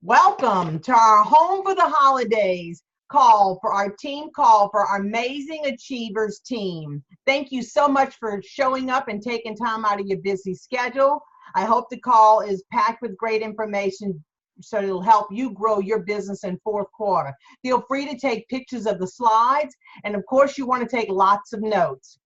Welcome to our Home for the Holidays call for our team call for our Amazing Achievers team. Thank you so much for showing up and taking time out of your busy schedule. I hope the call is packed with great information so it'll help you grow your business in fourth quarter. Feel free to take pictures of the slides, and of course you want to take lots of notes.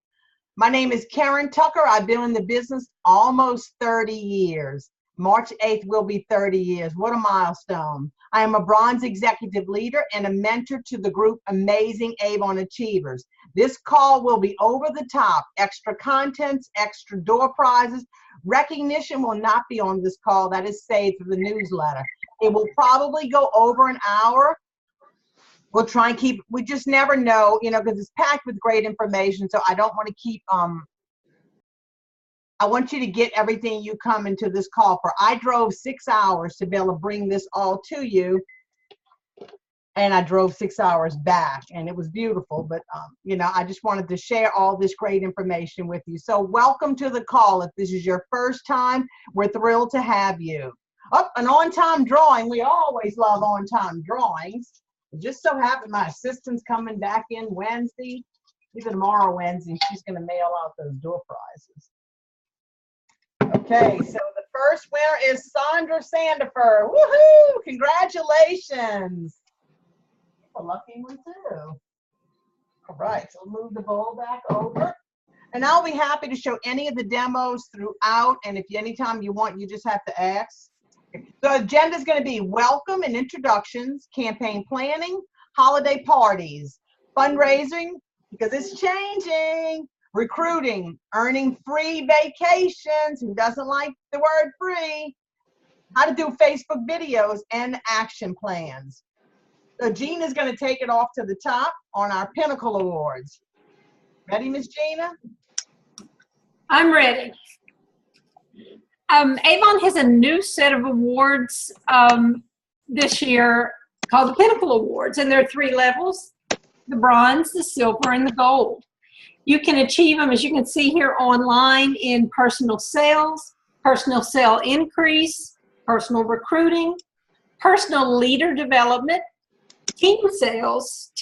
My name is Karen Tucker. I've been in the business almost 30 years. March 8th will be 30 years. What a milestone. I am a bronze executive leader and a mentor to the group Amazing Avon Achievers. This call will be over the top, extra contents, extra door prizes. Recognition will not be on this call. That is saved for the newsletter. It will probably go over an hour. We'll try and keep, we just never know, because it's packed with great information. So I don't want to keep, I want you to get everything you come into this call for. I drove 6 hours to be able to bring this all to you. And I drove 6 hours back, and it was beautiful. But, I just wanted to share all this great information with you. So welcome to the call. If this is your first time, we're thrilled to have you. Oh, an on-time drawing. We always love on-time drawings. It just so happened my assistant's coming back in Wednesday, even tomorrow Wednesday, and she's going to mail out those door prizes. Okay, so the first winner is Sandra Sandifer. Woohoo! Congratulations. A lucky one too. All right, so we'll move the bowl back over. And I'll be happy to show any of the demos throughout, and if anytime you want, you just have to ask. The agenda is going to be welcome and introductions, campaign planning, holiday parties, fundraising, because it's changing, recruiting, earning free vacations, who doesn't like the word free, how to do Facebook videos, and action plans. So Gina's going to take it off to the top on our Pinnacle Awards. Ready, Miss Gina? I'm ready. Avon has a new set of awards this year called the Pinnacle Awards, and there are 3 levels: the bronze, the silver, and the gold. You can achieve them, as you can see here, online in personal sales, personal sale increase, personal recruiting, personal leader development, team sales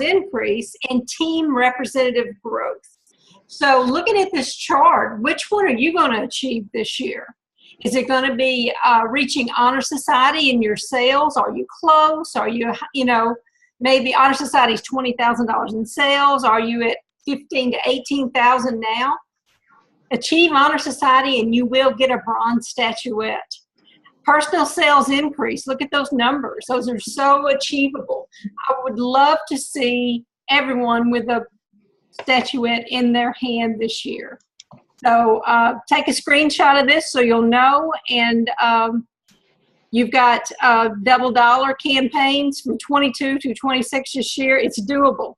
increase, and team representative growth. So looking at this chart, which one are you going to achieve this year? Is it going to be reaching Honor Society in your sales? Are you close? Are you, maybe Honor Society is $20,000 in sales. Are you at 15 to 18,000 now? Achieve Honor Society and you will get a bronze statuette. Personal sales increase. Look at those numbers. Those are so achievable. I would love to see everyone with a statuette in their hand this year. So take a screenshot of this so you'll know. And you've got double dollar campaigns from 22 to 26 this year. It's doable.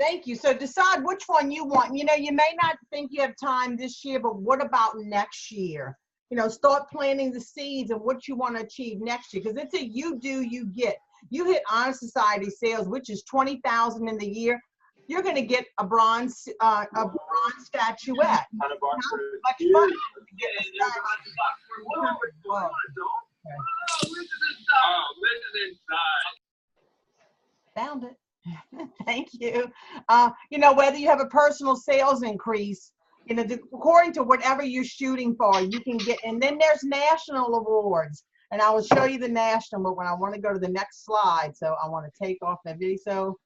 Thank you. So decide which one you want. You may not think you have time this year, but what about next year? Start planting the seeds of what you want to achieve next year, because it's a you do, you get. You hit Honor Society sales, which is 20,000 in the year. You're going to get a bronze statuette. How much fun to get Found it. Thank you. Whether you have a personal sales increase, according to whatever you're shooting for, you can get, and then there's national awards. And I will show you the national, but when I want to go to the next slide, so I want to take off that video. So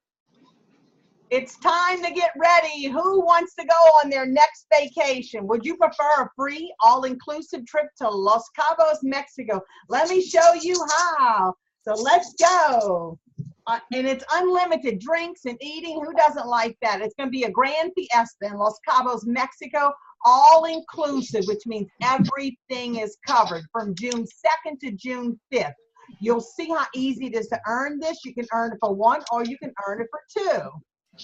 it's time to get ready. Who wants to go on their next vacation? Would you prefer a free all-inclusive trip to Los Cabos, Mexico? Let me show you how. So let's go. And it's unlimited drinks and eating. Who doesn't like that? It's going to be a grand fiesta in Los Cabos, Mexico, all inclusive, which means everything is covered from June 2nd to June 5th. You'll see how easy it is to earn this. You can earn it for 1 or you can earn it for 2.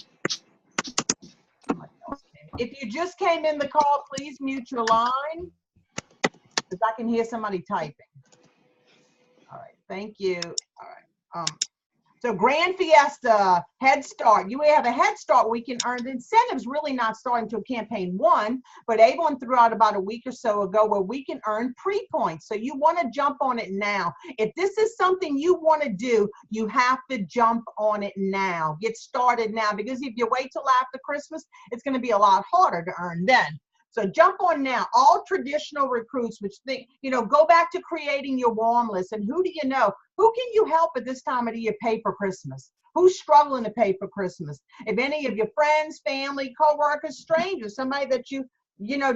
If you just came in the call, please mute your line because I can hear somebody typing. All right, thank you. All right. So Grand Fiesta, Head Start. You have a Head Start. We can earn the incentives really not starting until campaign 1, but Avon threw out about a week or so ago where we can earn pre-points. So you want to jump on it now. If this is something you want to do, you have to jump on it now. Get started now, because if you wait till after Christmas, it's going to be a lot harder to earn then. So jump on now. All traditional recruits, which think, go back to creating your warm list. And who do you know? Who can you help at this time of the year pay for Christmas? Who's struggling to pay for Christmas? If any of your friends, family, co-workers, strangers, somebody that you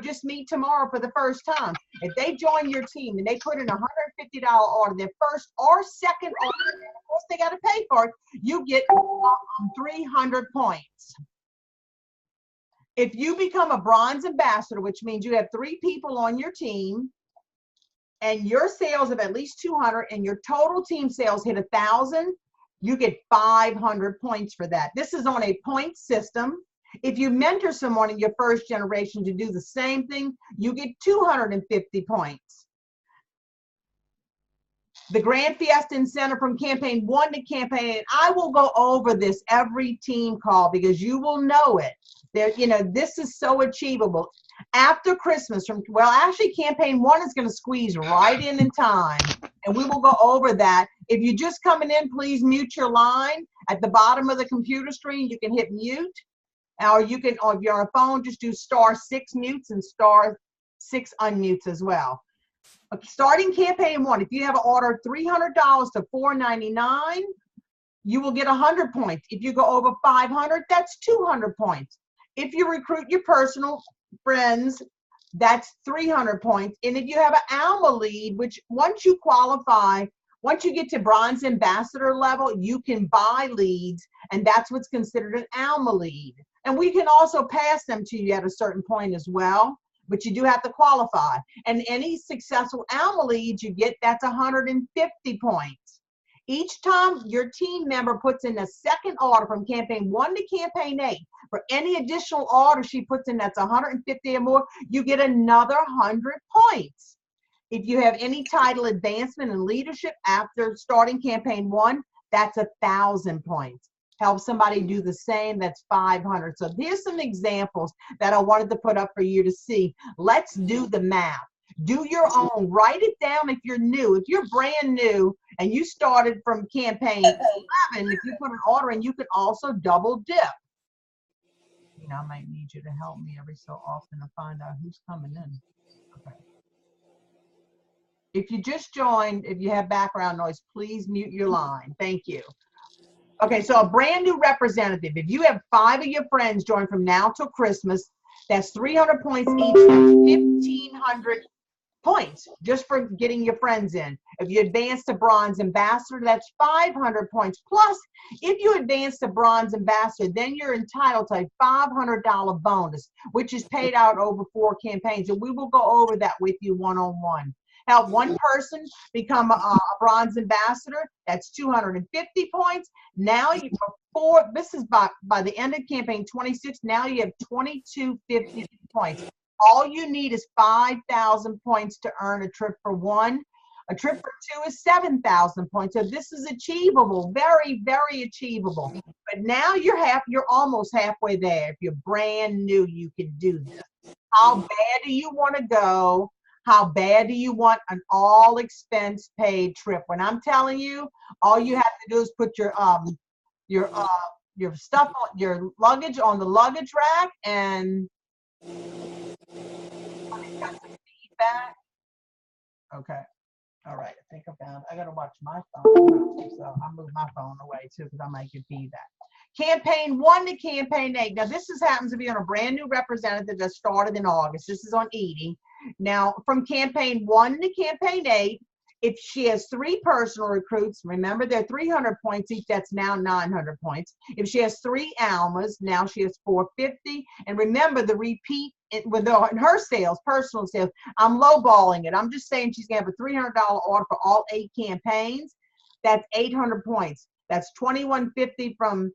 just meet tomorrow for the first time, if they join your team and they put in a $150 order, their first or second order, of course they got to pay for it, you get 300 points. If you become a bronze ambassador, which means you have 3 people on your team and your sales of at least 200 and your total team sales hit 1,000, you get 500 points for that. This is on a point system. If you mentor someone in your first generation to do the same thing, you get 250 points. The Grand Fiesta Incentive from campaign 1 to campaign 8. I will go over this every team call because you will know it. This is so achievable. After Christmas, actually campaign 1 is going to squeeze right in time, and we will go over that. If you're just coming in, please mute your line. At the bottom of the computer screen, you can hit mute, or if you're on a phone, just do *6 mutes and *6 unmutes as well. Starting campaign 1, if you have an order of $300 to $499, you will get 100 points. If you go over 500, that's 200 points. If you recruit your personal friends, that's 300 points. And if you have an Alma lead, which once you qualify, once you get to bronze ambassador level, you can buy leads, and that's what's considered an Alma lead. And we can also pass them to you at a certain point as well, but you do have to qualify. And any successful Alma leads you get, that's 150 points. Each time your team member puts in a second order from campaign 1 to campaign 8, for any additional order she puts in that's 150 or more, you get another 100 points. If you have any title advancement in leadership after starting campaign 1, that's 1,000 points. Help somebody do the same, that's 500. So here's some examples that I wanted to put up for you to see. Let's do the math. Do your own. Write it down if you're new. If you're brand new and you started from campaign 11, if you put an order in, you can also double dip. I might need you to help me every so often to find out who's coming in. Okay. If you just joined, if you have background noise, please mute your line. Thank you. Okay, so a brand new representative. If you have 5 of your friends join from now till Christmas, that's 300 points each. That's 1,500 points just for getting your friends in. If you advance to bronze ambassador, that's 500 points. Plus, if you advance to bronze ambassador, then you're entitled to a $500 bonus, which is paid out over 4 campaigns. And we will go over that with you one-on-one. Help one person become a bronze ambassador, that's 250 points. Now this is by the end of campaign 26, now you have 2,250 points. All you need is 5,000 points to earn a trip for 1. A trip for 2 is 7,000 points. So this is achievable, very, very achievable. But now you're almost halfway there. If you're brand new, you can do this. How bad do you want to go? How bad do you want an all expense paid trip? When I'm telling you, all you have to do is put your stuff on your luggage on the luggage rack, and got some feedback. Okay. All right. I think I gotta watch my phone. So I'll move my phone away too, because I might get feedback. Campaign 1 to campaign 8. Now this happens to be on a brand new representative that started in August. This is on Edie. Now from campaign 1 to campaign 8, if she has 3 personal recruits, remember they're 300 points each, that's now 900 points. If she has 3 Almas, now she has 450. And remember the repeat with her sales, personal sales, I'm lowballing it. I'm just saying she's gonna have a $300 order for all 8 campaigns. That's 800 points. That's 2,150 from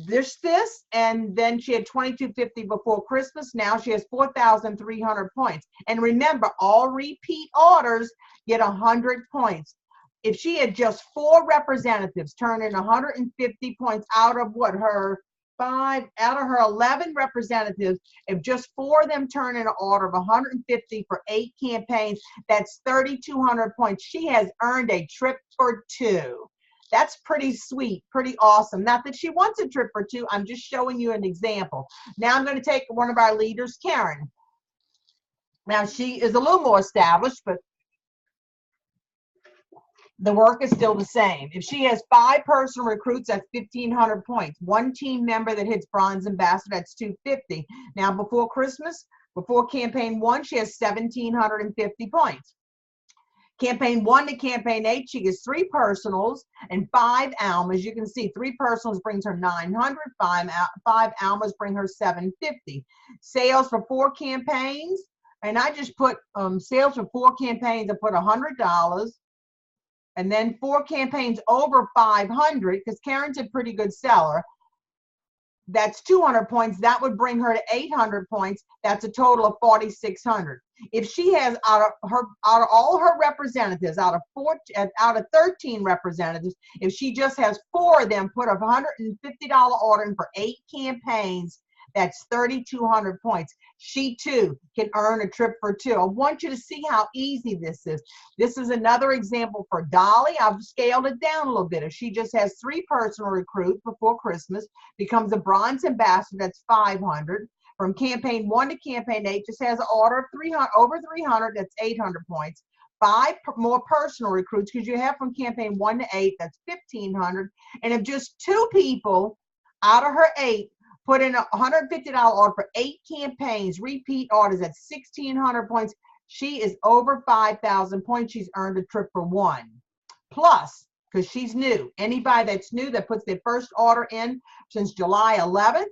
this, and then she had 2,250 before Christmas. Now she has 4,300 points. And remember, all repeat orders get 100 points. if she had just 4 representatives turn in 150 points out of what her 11 representatives, if just 4 of them turn in an order of 150 for 8 campaigns, that's 3,200 points. She has earned a trip for 2. That's pretty sweet, pretty awesome. Not that she wants a trip for 2, I'm just showing you an example. Now I'm going to take one of our leaders, Karen. Now she is a little more established, but the work is still the same. If she has 5 personal recruits, that's 1,500 points. 1 team member that hits bronze ambassador, that's 250. Now before Christmas, before campaign 1, she has 1,750 points. Campaign 1 to campaign 8, she gets 3 personals and 5 almas. You can see 3 personals brings her 900, 5 almas bring her 750. Sales for 4 campaigns, and I just put sales for 4 campaigns, I put $100. And then 4 campaigns over 500, because Karen's a pretty good seller. That's 200 points. That would bring her to 800 points. That's a total of 4,600. If she has out of all her representatives, out of 13 representatives, if she just has 4 of them, put a $150 order in for 8 campaigns, that's 3,200 points. She too can earn a trip for 2. I want you to see how easy this is. This is another example for Dolly. I've scaled it down a little bit. If she just has 3 personal recruits before Christmas, becomes a bronze ambassador, that's 500. From campaign 1 to campaign 8, just has an order of 300, over 300, that's 800 points. 5 more personal recruits, because you have from campaign 1 to 8, that's 1,500. And if just 2 people out of her 8 put in a $150 order for 8 campaigns, repeat orders at 1,600 points, she is over 5,000 points. She's earned a trip for 1. Plus, because she's new, anybody that's new that puts their first order in since July 11th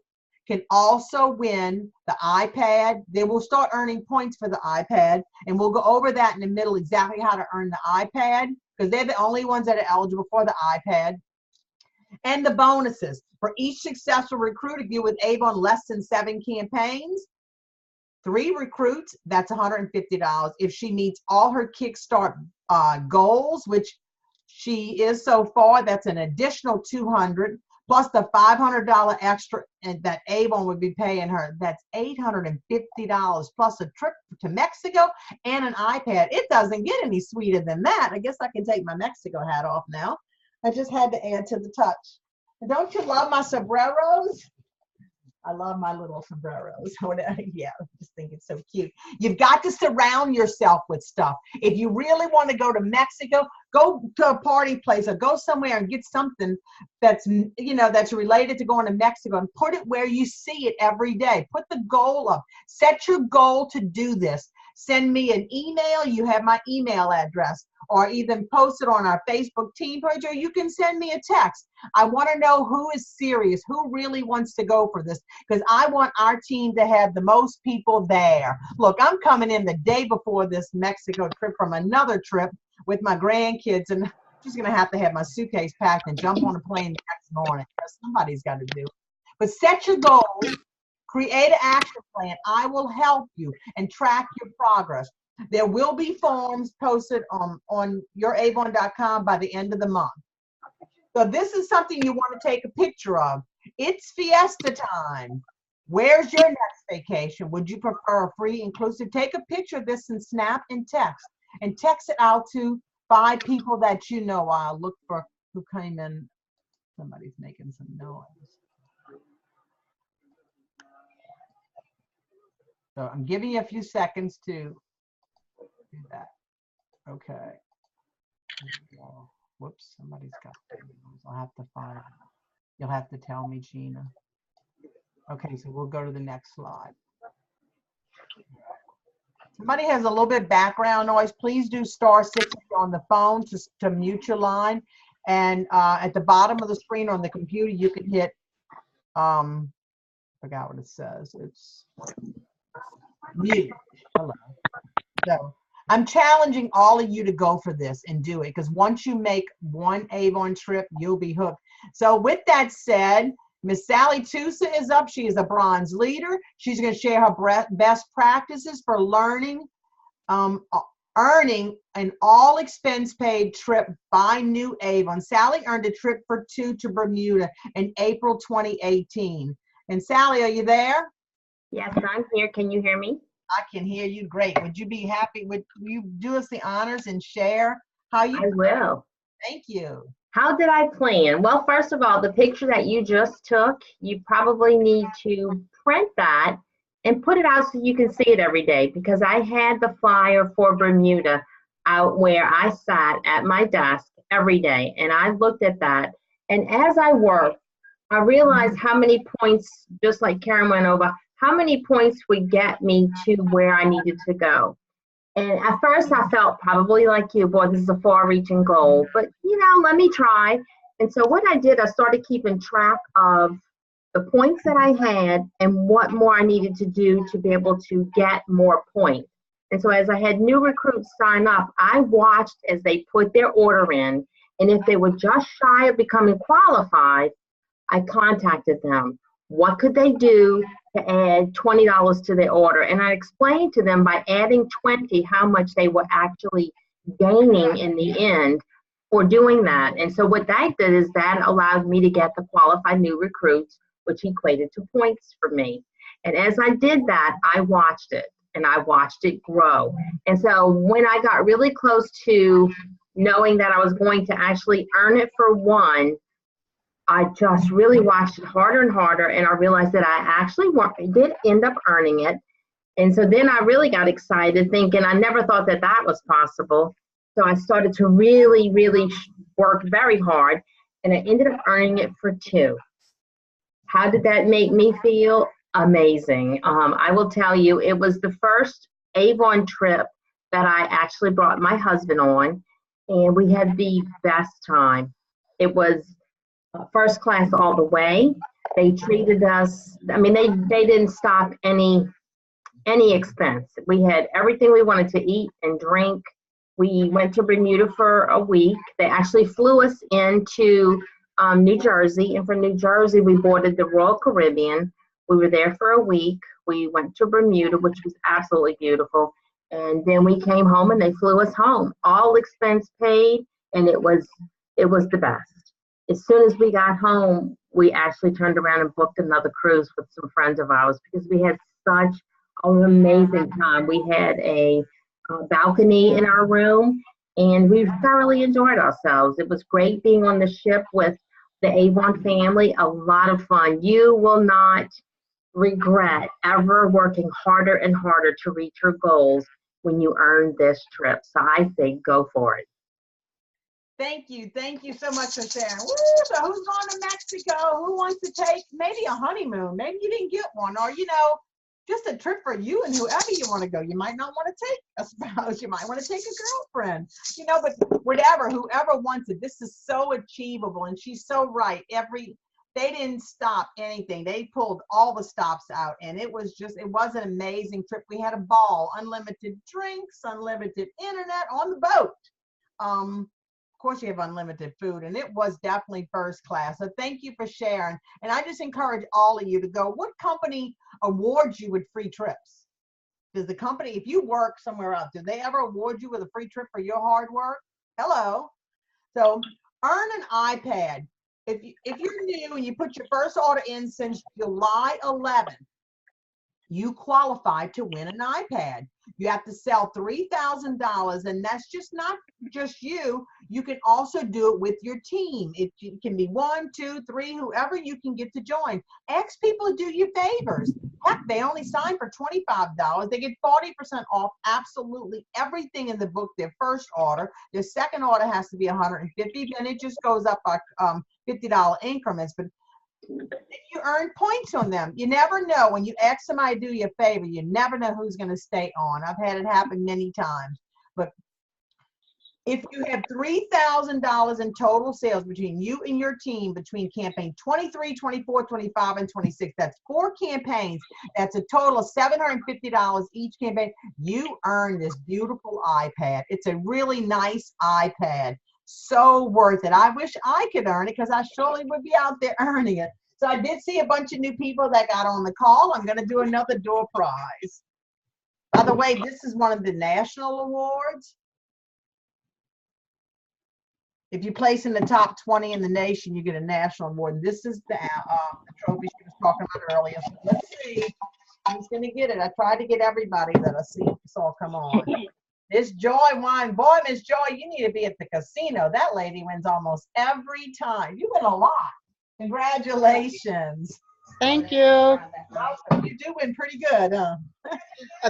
can also win the iPad. They will start earning points for the iPad, and we'll go over that in the middle, exactly how to earn the iPad, because they're the only ones that are eligible for the iPad. And the bonuses. For each successful recruit, if you're with Avon less than 7 campaigns, 3 recruits, that's $150. If she meets all her Kickstart goals, which she is so far, that's an additional $200, plus the $500 extra that Avon would be paying her. That's $850, plus a trip to Mexico and an iPad. It doesn't get any sweeter than that. I guess I can take my Mexico hat off now. I just had to add to the touch. And don't you love my sombreros? I love my little sombreros. Yeah, I just think it's so cute. You've got to surround yourself with stuff. If you really want to go to Mexico, go to a party place or go somewhere and get something that's, that's related to going to Mexico, and put it where you see it every day. Put the goal up. Set your goal to do this. Send me an email. You have my email address, or even post it on our Facebook team page, or you can send me a text. I want to know who is serious, who really wants to go for this, because I want our team to have the most people there. Look, I'm coming in the day before this Mexico trip from another trip with my grandkids, and I'm just going to have my suitcase packed and jump on a plane the next morning. Somebody's got to do it. But set your goals. Create an action plan. I will help you and track your progress. There will be forms posted on youravon.com by the end of the month. So this is something you want to take a picture of. It's fiesta time. Where's your next vacation? Would you prefer a free inclusive? Take a picture of this and snap and text. And text it out to 5 people that you know. I'll look for who came in. Somebody's making some noise. So I'm giving you a few seconds to do that. Okay. Whoops, somebody's got things. I'll have to find it. You'll have to tell me, Gina. Okay, so we'll go to the next slide. Somebody has a little bit of background noise. Please do *6 on the phone to mute your line. And at the bottom of the screen on the computer, you can hit, forgot what it says. It's mute. Hello. So I'm challenging all of you to go for this and do it, because once you make one Avon trip, you'll be hooked. So with that said, Miss Sally Tusa is up. She is a bronze leader. She's going to share her best practices for learning earning an all expense paid trip by New Avon. Sally earned a trip for two to Bermuda in April 2018. And Sally, are you there? Yes, I'm here. Can you hear me? I can hear you great. Would you be happy? Would you do us the honors and share how you? I will. Thank you. How did I plan? Well, first of all, the picture that you just took, you probably need to print that and put it out so you can see it every day, because I had the flyer for Bermuda out where I sat at my desk every day, and I looked at that. And as I worked, I realized how many points, just like Karen went over, how many points would get me to where I needed to go. And at first I felt probably like you, boy, this is a far-reaching goal, but let me try. And so what I did, I started keeping track of the points that I had and what more I needed to do to be able to get more points. And so as I had new recruits sign up, I watched as they put their order in, and if they were just shy of becoming qualified, I contacted them. What could they do to add $20 to their order? And I explained to them by adding 20 how much they were actually gaining in the end for doing that. And so what that did is that allowed me to get the qualified new recruits, which equated to points for me. And as I did that, I watched it, and I watched it grow. And so when I got really close to knowing that I was going to actually earn it for one, I just really watched it harder and harder, and I realized that I actually did end up earning it. And so then I really got excited, thinking I never thought that that was possible. So I started to really, really work very hard, and I ended up earning it for two. How did that make me feel? Amazing. I will tell you, it was the first Avon trip that I actually brought my husband on, and we had the best time. It was first class all the way. They treated us, I mean, they didn't stop any expense. We had everything we wanted to eat and drink. We went to Bermuda for a week. They actually flew us into New Jersey, and from New Jersey we boarded the Royal Caribbean. We were there for a week. We went to Bermuda, which was absolutely beautiful, and then we came home and they flew us home, all expense paid, and it was the best. As soon as we got home, we actually turned around and booked another cruise with some friends of ours, because we had such an amazing time. We had a balcony in our room, and we thoroughly enjoyed ourselves. It was great being on the ship with the Avon family, a lot of fun. You will not regret ever working harder and harder to reach your goals when you earn this trip. So I say go for it. Thank you so much for sharing. Woo, so who's going to Mexico? Who wants to take maybe a honeymoon? Maybe you didn't get one, or just a trip for you and whoever you want to go. You might not want to take a spouse. You might want to take a girlfriend. But whatever, whoever wants it. This is so achievable, and she's so right. They didn't stop anything. They pulled all the stops out, and it was an amazing trip. We had a ball, unlimited drinks, unlimited internet on the boat. Of course, you have unlimited food, and it was definitely first class. So thank you for sharing. And I just encourage all of you to go. What company awards you with free trips? Does the company, if you work somewhere else, do they ever award you with a free trip for your hard work? Hello. So earn an iPad. If you're new and you put your first order in since July 11th, you qualify to win an iPad. You have to sell $3,000, and that's not just you. You can also do it with your team. It can be 1, 2, 3, whoever you can get to join. Ask people to do you favors. Heck, they only sign for $25. They get 40% off absolutely everything in the book, their first order. Their second order has to be $150, and it just goes up by $50 increments. But you earn points on them. You never know. When you ask somebody to do you a favor, you never know who's going to stay on. I've had it happen many times. But if you have $3,000 in total sales between you and your team between campaign 23, 24, 25, and 26, that's 4 campaigns. That's a total of $750 each campaign. You earn this beautiful iPad. It's a really nice iPad. So worth it. I wish I could earn it, because I surely would be out there earning it. So I did see a bunch of new people that got on the call. I'm going to do another door prize. By the way, this is one of the national awards. If you place in the top 20 in the nation, you get a national award. And this is the trophy she was talking about earlier. So let's see who's going to get it. I tried to get everybody that I saw come on. Miss Joy won. Boy, Miss Joy, you need to be at the casino. That lady wins almost every time. You win a lot. Congratulations. Thank you. You do win pretty good, huh?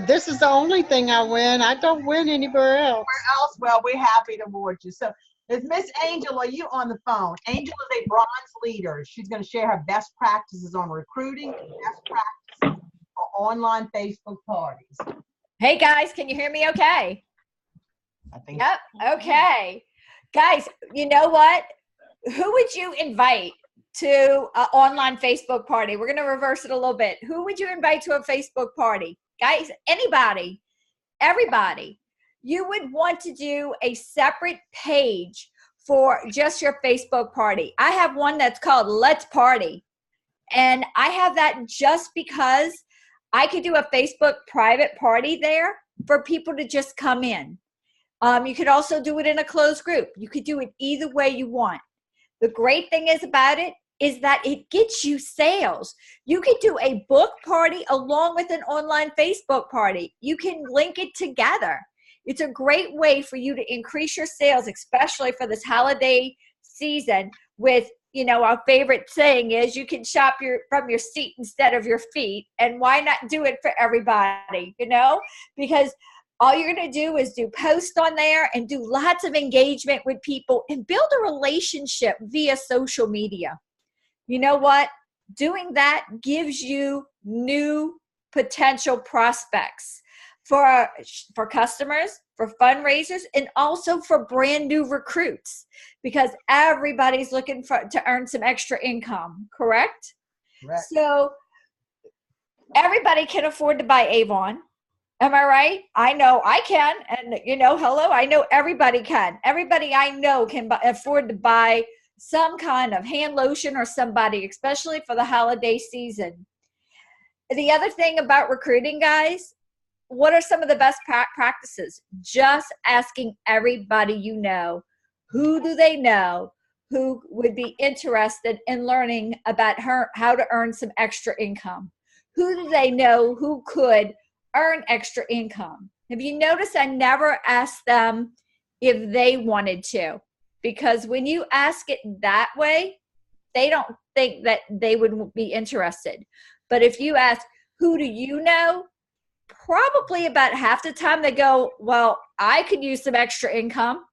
This is the only thing I win. I don't win anywhere else. Where else? Well, we're happy to award you. So, is Miss Angel, are you on the phone? Angel is a bronze leader. She's going to share her best practices on recruiting and best practices for online Facebook parties. Hey guys, can you hear me okay? I think. Yep, okay. Guys, you know what? Who would you invite to an online Facebook party? We're going to reverse it a little bit. Who would you invite to a Facebook party? Guys, anybody, everybody. You would want to do a separate page for just your Facebook party. I have one that's called Let's Party. And I have that just because I could do a Facebook private party there for people to just come in. You could also do it in a closed group. You could do it either way you want. The great thing is about it is that it gets you sales. You could do a book party along with an online Facebook party. You can link it together. It's a great way for you to increase your sales, especially for this holiday season with, you know, our favorite saying is you can shop from your seat instead of your feet. And why not do it for everybody, you know? Because all you're going to do is do posts on there and do lots of engagement with people and build a relationship via social media. You know what? Doing that gives you new potential prospects for customers, for fundraisers, and also for brand new recruits, because everybody's looking to earn some extra income, correct? Correct. So everybody can afford to buy Avon. Am I right? I know I can. And, you know, hello, I know everybody can. Everybody I know can afford to buy some kind of hand lotion or somebody, especially for the holiday season. The other thing about recruiting, guys, what are some of the best practices? Just asking everybody you know, who do they know who would be interested in learning about how to earn some extra income? Who do they know who could earn extra income? Have you noticed I never asked them if they wanted to? Because when you ask it that way, they don't think that they would be interested. But if you ask, who do you know? Probably about half the time they go, well, I could use some extra income,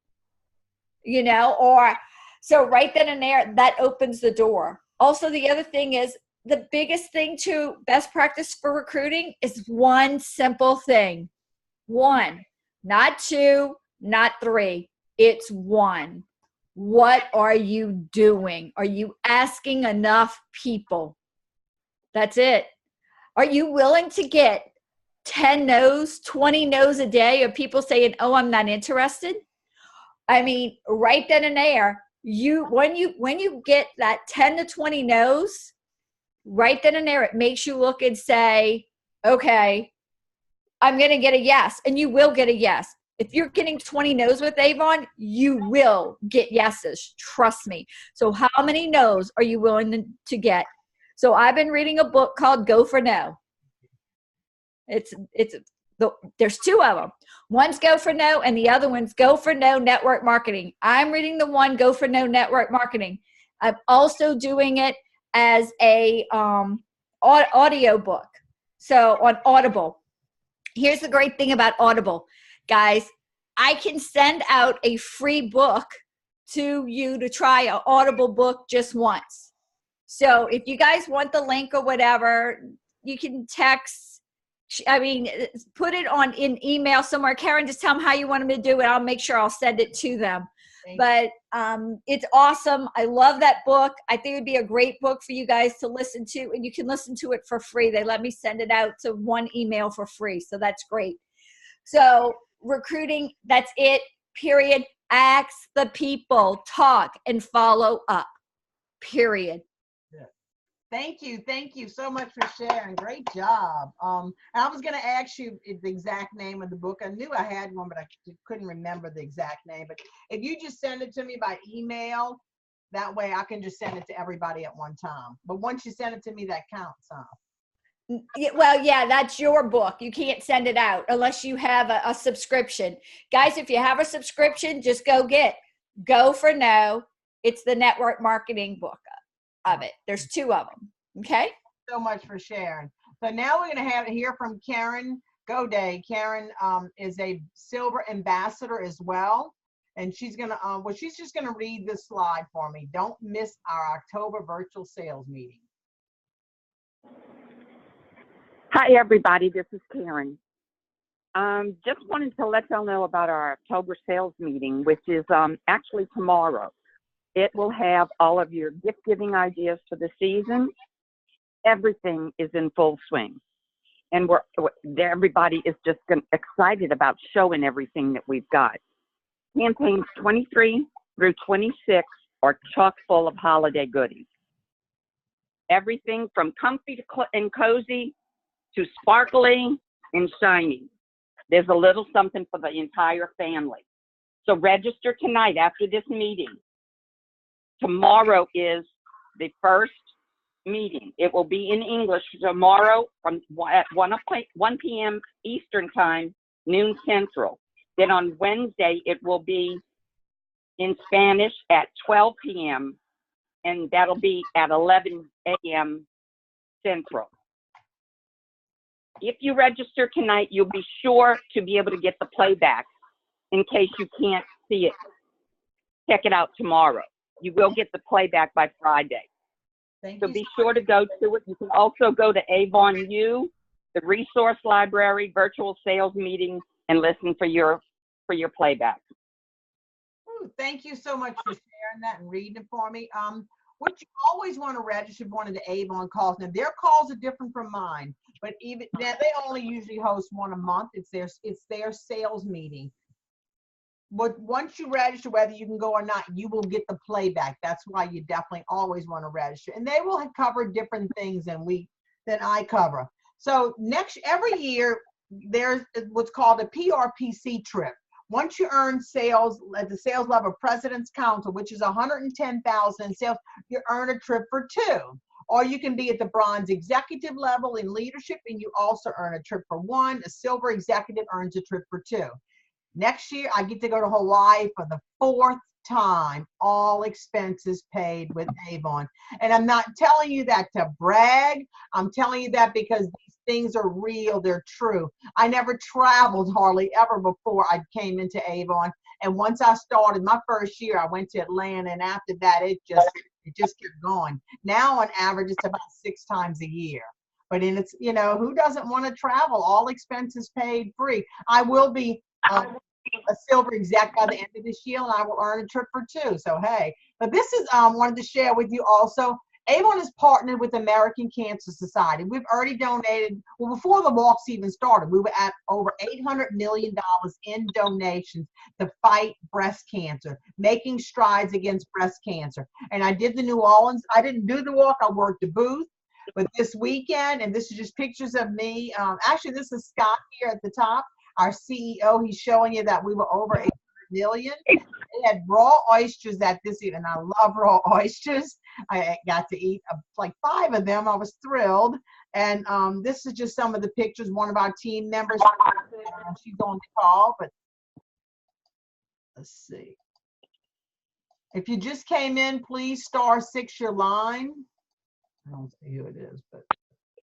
you know, or so right then and there, that opens the door. Also, the other thing is the biggest thing to best practice for recruiting is one simple thing. One, not two, not three. It's one. What are you doing? Are you asking enough people? That's it. Are you willing to get 10 no's, 20 no's a day of people saying, oh, I'm not interested? I mean, right then and there, when you get that 10 to 20 no's, right then and there, it makes you look and say, okay, I'm going to get a yes. And you will get a yes. If you're getting 20 no's with Avon, you will get yeses. Trust me. So how many no's are you willing to get? So I've been reading a book called Go for No. There's two of them. One's Go for No and the other one's Go for No Network Marketing. I'm reading the one Go for No Network Marketing. I'm also doing it as a audio book. So on Audible. Here's the great thing about Audible. Guys, I can send out a free book to you to try an Audible book just once. So if you guys want the link or whatever, you can text, put it in email somewhere. Karen, just tell them how you want them to do it. I'll make sure I'll send it to them. But it's awesome. I love that book. I think it would be a great book for you guys to listen to, and you can listen to it for free. They let me send it out to one email for free, so that's great. So recruiting, that's it, period. Ask the people, talk, and follow up, period. Thank you so much for sharing. Great job. And I was going to ask you the exact name of the book. I knew I had one, but I couldn't remember the exact name. But if you just send it to me by email, that way I can just send it to everybody at one time. But once you send it to me, that counts, huh? Well, yeah, that's your book. You can't send it out unless you have a subscription. Guys, if you have a subscription, just Go for No. It's the network marketing book of it. There's 2 of them. Okay. So much for sharing. So now we're going to hear from Karen Goday. Karen is a Silver Ambassador as well. And she's going to, she's just going to read this slide for me. Don't miss our October virtual sales meeting. Hi, everybody. This is Karen. Just wanted to let y'all know about our October sales meeting, which is actually tomorrow. It will have all of your gift-giving ideas for the season. Everything is in full swing. And everybody is just excited about showing everything that we've got. Campaigns 23 through 26 are chock full of holiday goodies. Everything from comfy and cozy to sparkly and shiny. There's a little something for the entire family. So register tonight after this meeting. Tomorrow is the first meeting. It will be in English tomorrow at 1 p.m. Eastern Time, noon Central. Then on Wednesday, it will be in Spanish at 12 p.m. and that'll be at 11 a.m. Central. If you register tonight, you'll be sure to be able to get the playback in case you can't see it. Check it out tomorrow. You will get the playback by Friday. So be sure to go to it. You can also go to Avon U, the resource library, virtual sales meeting, and listen for your playback. Ooh, thank you so much for sharing that and reading it for me. What you always want to register for one of the Avon calls. Now their calls are different from mine, but even now they only usually host one a month. It's their sales meeting. But once you register, whether you can go or not, you will get the playback. That's why you definitely always want to register. And they will cover different things than I cover. So every year, there's what's called a PRPC trip. Once you earn sales at the sales level of President's Council, which is 110,000 in sales, you earn a trip for 2. Or you can be at the bronze executive level in leadership, and you also earn a trip for 1. A silver executive earns a trip for 2. Next year, I get to go to Hawaii for the 4th time, all expenses paid with Avon. And I'm not telling you that to brag. I'm telling you that because these things are real. They're true. I never traveled hardly ever before I came into Avon. And once I started my first year, I went to Atlanta. And after that, it just kept going. Now, on average, it's about 6 times a year. But it's, who doesn't want to travel? All expenses paid free. I will be a silver exec by the end of this year, and I will earn a trip for 2. So hey, but this is wanted to share with you also. Avon is partnered with American Cancer Society. We've already donated. Well, before the walks even started, we were at over $800 million in donations to fight breast cancer, making strides against breast cancer. And I did the New Orleans. I didn't do the walk. I worked the booth. But this weekend, and this is just pictures of me. Actually, this is Scott here at the top. Our CEO, he's showing you that we were over 800 million. They had raw oysters at this evening, and I love raw oysters. I got to eat like 5 of them. I was thrilled. And this is just some of the pictures. One of our team members, she's on the call, but let's see. If you just came in, please *6 your line. I don't see who it is, but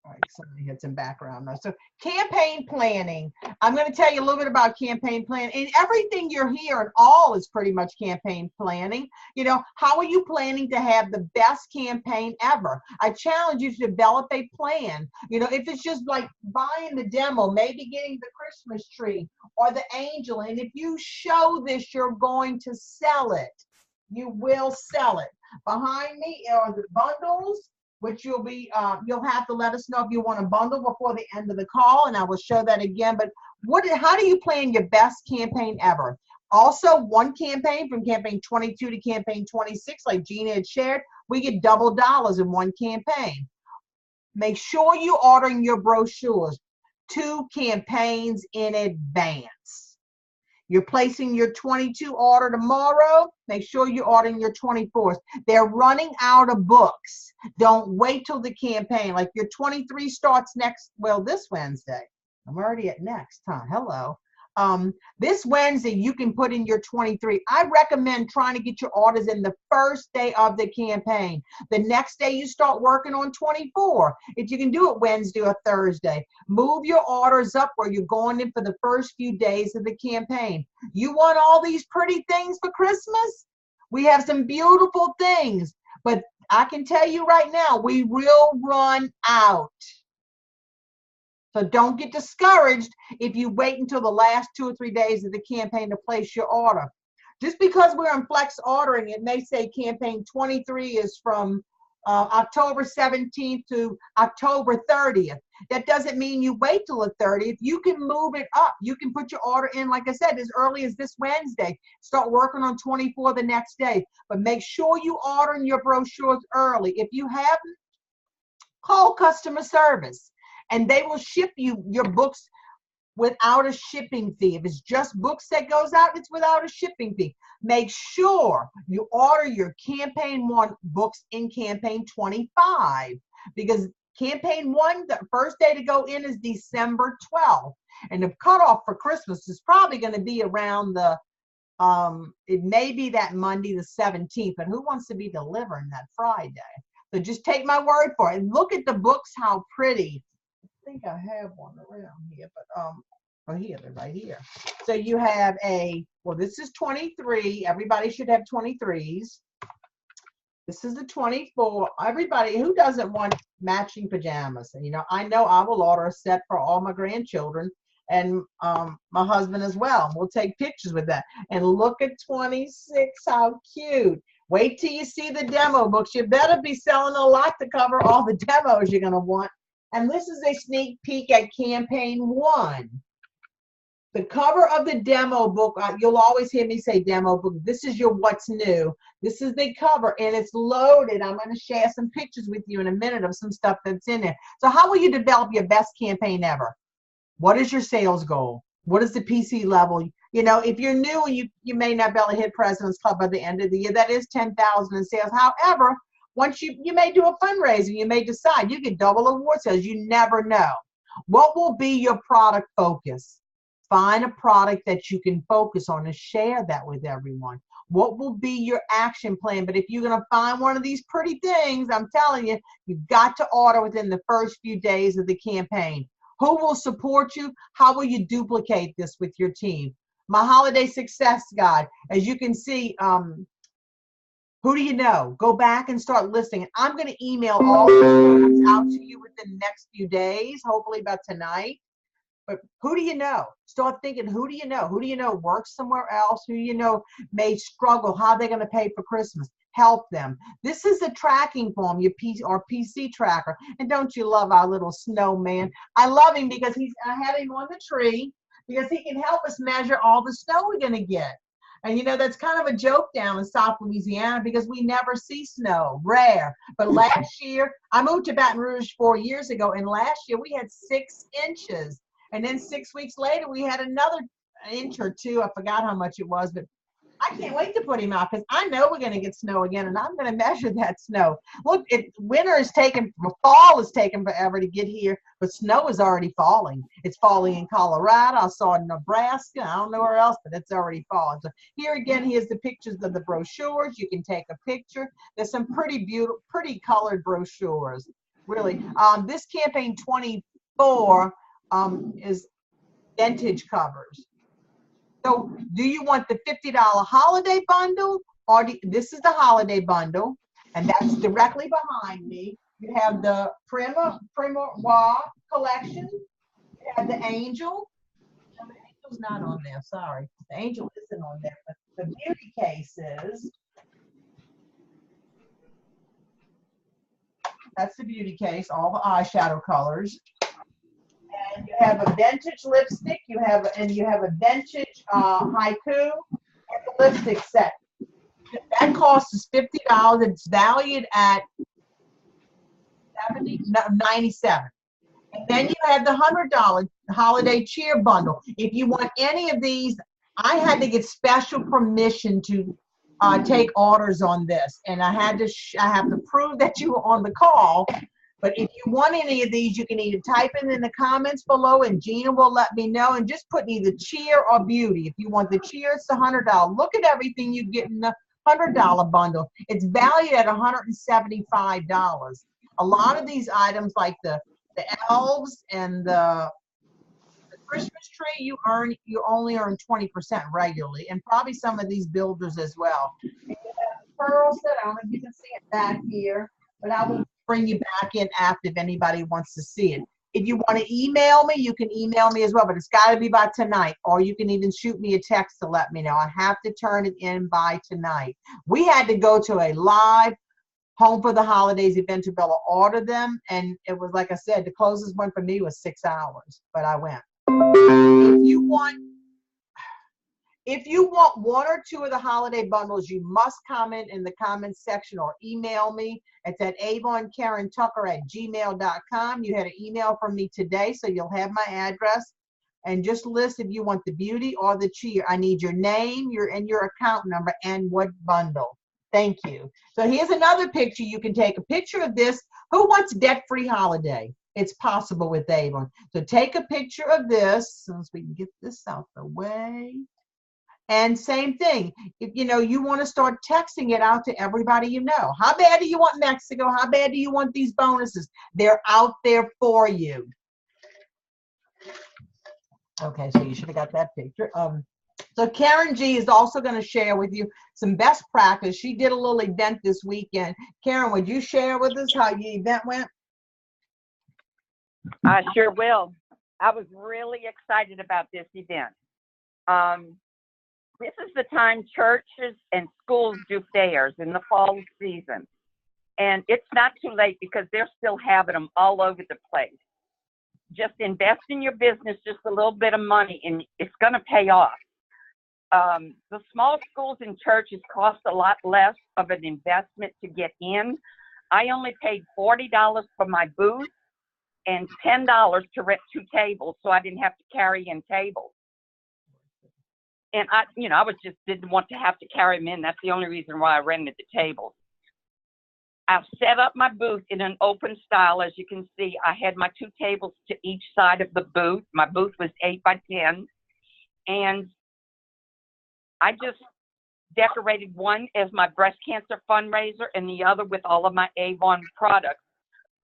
all right, somebody had some background noise. So campaign planning. I'm going to tell you a little bit about campaign planning. And everything you're hearing, all is pretty much campaign planning. How are you planning to have the best campaign ever? I challenge you to develop a plan. If it's just like buying the demo, maybe getting the Christmas tree or the angel. And if you show this, you're going to sell it. You will sell it. Behind me are the bundles, which you'll have to let us know if you want a bundle before the end of the call, and I will show that again. But how do you plan your best campaign ever? Also, one campaign from campaign 22 to campaign 26, like Gina had shared, We get double dollars in one campaign. Make sure you ordering your brochures 2 campaigns in advance. You're placing your 22 order tomorrow. Make sure you're ordering your 24th. They're running out of books. Don't wait till the campaign. Like your 23 starts this Wednesday. I'm already at next, huh? Hello. This Wednesday, you can put in your 23. I recommend trying to get your orders in the first day of the campaign. The next day, you start working on 24. If you can do it Wednesday or Thursday, move your orders up where you're going in for the first few days of the campaign. You want all these pretty things for Christmas? We have some beautiful things, but I can tell you right now, we will run out. So don't get discouraged if you wait until the last 2 or 3 days of the campaign to place your order. Just because we're in flex ordering, it may say campaign 23 is from October 17th to October 30th. That doesn't mean you wait till the 30th. You can move it up. You can put your order in, like I said, as early as this Wednesday. Start working on 24 the next day. But make sure you order your brochures early. If you haven't, call customer service, and they will ship you your books without a shipping fee. If it's just books that goes out, it's without a shipping fee. Make sure you order your campaign 1 books in campaign 25, because campaign 1, the first day to go in is December 12th. And the cutoff for Christmas is probably going to be around it may be that Monday the 17th, but who wants to be delivering that Friday? So just take my word for it. And look at the books, how pretty. I think I have one around here, but here, they're right here. So you have this is 23. Everybody should have 23s. This is the 24. Everybody, who doesn't want matching pajamas? And I know I will order a set for all my grandchildren and my husband as well. We'll take pictures with that. And look at 26, how cute. Wait till you see the demo books. You better be selling a lot to cover all the demos you're going to want. And this is a sneak peek at campaign 1. The cover of the demo book, you'll always hear me say demo book. This is your what's new. This is the cover, and it's loaded. I'm going to share some pictures with you in a minute of some stuff that's in there. So how will you develop your best campaign ever? What is your sales goal? What is the PC level? If you're new, you may not be able to hit President's Club by the end of the year. That is 10,000 in sales. However, once you may do a fundraiser, you may decide you can double award sales. You never know. What will be your product focus? Find a product that you can focus on and share that with everyone. What will be your action plan? But if you're going to find one of these pretty things, I'm telling you, you've got to order within the first few days of the campaign. Who will support you? How will you duplicate this with your team? My holiday success guide, as you can see, who do you know? Go back and start listing. I'm going to email all the products out to you within the next few days, hopefully by tonight. But who do you know? Start thinking, who do you know? Who do you know works somewhere else? Who do you know may struggle? How are they going to pay for Christmas? Help them. This is a tracking form, your PC tracker. And don't you love our little snowman? I love him because I had him on the tree because he can help us measure all the snow we're going to get. And that's kind of a joke down in South Louisiana because we never see snow, rare. But last year, I moved to Baton Rouge 4 years ago, and last year we had 6 inches. And then 6 weeks later, we had another inch or 2. I forgot how much it was, but I can't wait to put him out because I know we're going to get snow again, and I'm going to measure that snow. Look, fall is taking forever to get here, but snow is already falling. It's falling in Colorado. I saw it in Nebraska. I don't know where else, but it's already falling. So here again, here's the pictures of the brochures. You can take a picture. There's some pretty beautiful, pretty colored brochures, really. This campaign 24 is vintage covers. So do you want the $50 holiday bundle, or this is the holiday bundle, and that's directly behind me. You have the Prima collection. You have the Angel. The Angel's not on there, sorry. The Angel isn't on there, but the beauty case is. That's the beauty case, all the eyeshadow colors. And you have a vintage lipstick, you have a vintage haiku, and the lipstick set. That cost is $50. It's valued at 97. And then you have the $100 holiday cheer bundle. If you want any of these, I had to get special permission to take orders on this, and I have to prove that you were on the call. But if you want any of these, you can either type it in the comments below, and Gina will let me know, and just put either cheer or beauty. If you want the cheer, it's the $100. Look at everything you get in the $100 bundle. It's valued at $175. A lot of these items, like the elves and the Christmas tree, you only earn 20% regularly, and probably some of these builders as well. Pearl set, I don't know if you can see it back here, but I will bring you back in after if anybody wants to see it. If you want to email me, you can email me as well, but it's got to be by tonight, or you can even shoot me a text to let me know. I have to turn it in by tonight. We had to go to a live Home for the Holidays event to be able to order them, and it was, like I said, the closest one for me was 6 hours, but I went. If you want one or two of the holiday bundles, you must comment in the comments section or email me. It's at avonkarentucker@gmail.com. You had an email from me today, so you'll have my address. And just list if you want the beauty or the cheer. I need your name, your account number, and what bundle. Thank you. So here's another picture. You can take a picture of this. Who wants debt-free holiday? It's possible with Avon. So take a picture of this, so we can get this out the way. And same thing, if you want to start texting it out to everybody you know. How bad do you want Mexico? How bad do you want these bonuses? They're out there for you. Okay, so you should have got that picture. So Karen G is also going to share with you some best practice. She did a little event this weekend. Karen, would you share with us how your event went? I sure will. I was really excited about this event. This is the time churches and schools do fairs in the fall season. And it's not too late because they're still having them all over the place. Just invest in your business, just a little bit of money, and it's going to pay off. The small schools and churches cost a lot less of an investment to get in. I only paid $40 for my booth and $10 to rent 2 tables, so I didn't have to carry in tables. And I didn't want to have to carry them in. That's the only reason why I rented the tables. I've set up my booth in an open style. As you can see, I had my 2 tables to each side of the booth. My booth was 8 by 10. And I just decorated one as my breast cancer fundraiser and the other with all of my Avon products.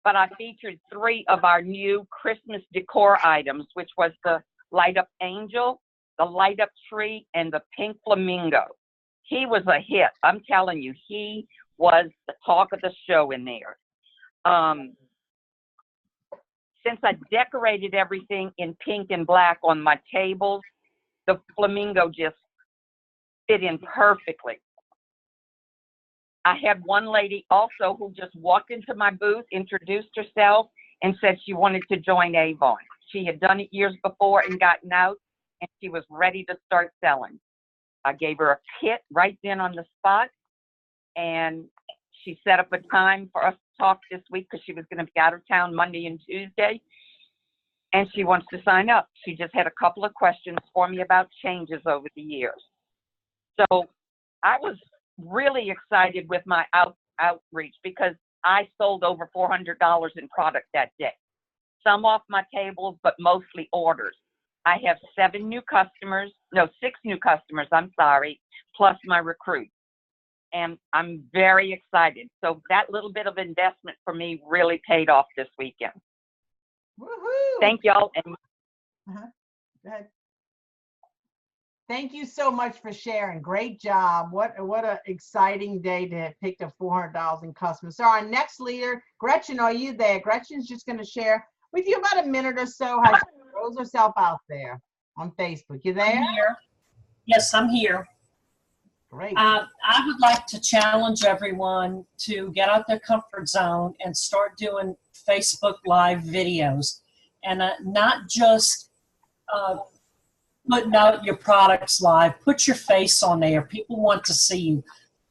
But I featured 3 of our new Christmas decor items, which was the light up angel, the light up tree, and the pink flamingo. He was a hit. I'm telling you, he was the talk of the show in there. Since I decorated everything in pink and black on my tables, the flamingo just fit in perfectly. I had one lady also who just walked into my booth, introduced herself, and said she wanted to join Avon. She had done it years before and gotten out, and she was ready to start selling. I gave her a kit right then on the spot, and she set up a time for us to talk this week because she was going to be out of town Monday and Tuesday, and she wants to sign up. She just had a couple of questions for me about changes over the years. So I was really excited with my outreach because I sold over $400 in product that day. Some off my tables, but mostly orders. I have 6 new customers, I'm sorry, plus my recruit. And I'm very excited. So that little bit of investment for me really paid off this weekend. Woohoo! Thank y'all. And Go ahead. Thank you so much for sharing. Great job. What an exciting day to have picked up 400,000 customers. So our next leader, Gretchen, are you there? Gretchen's just going to share with you about a minute or so how she throws herself out there on Facebook. You there? I'm here. Yes, I'm here. Great. I would like to challenge everyone to get out their comfort zone and start doing Facebook Live videos, and not just putting out your products live. Put your face on there. People want to see you.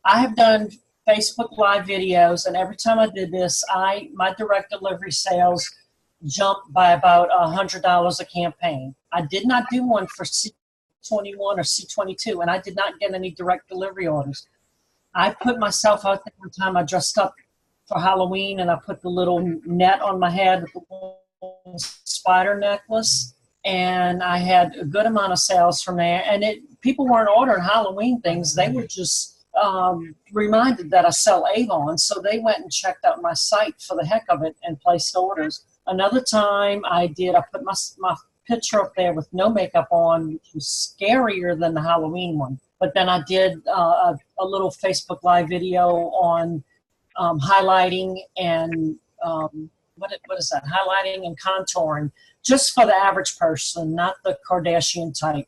I have done Facebook Live videos, and every time I did this, my direct delivery sales jumped by about $100 a campaign. I did not do one for C21 or C22, and I did not get any direct delivery orders. I put myself out there one time. I dressed up for Halloween, and I put the little net on my head with the little spider necklace, and I had a good amount of sales from there. And people weren't ordering Halloween things. They were just reminded that I sell Avon, so they went and checked out my site for the heck of it and placed orders. Another time I put my picture up there with no makeup on, which was scarier than the Halloween one. But then I did a little Facebook Live video on highlighting and what is that? Highlighting and contouring, just for the average person, not the Kardashian type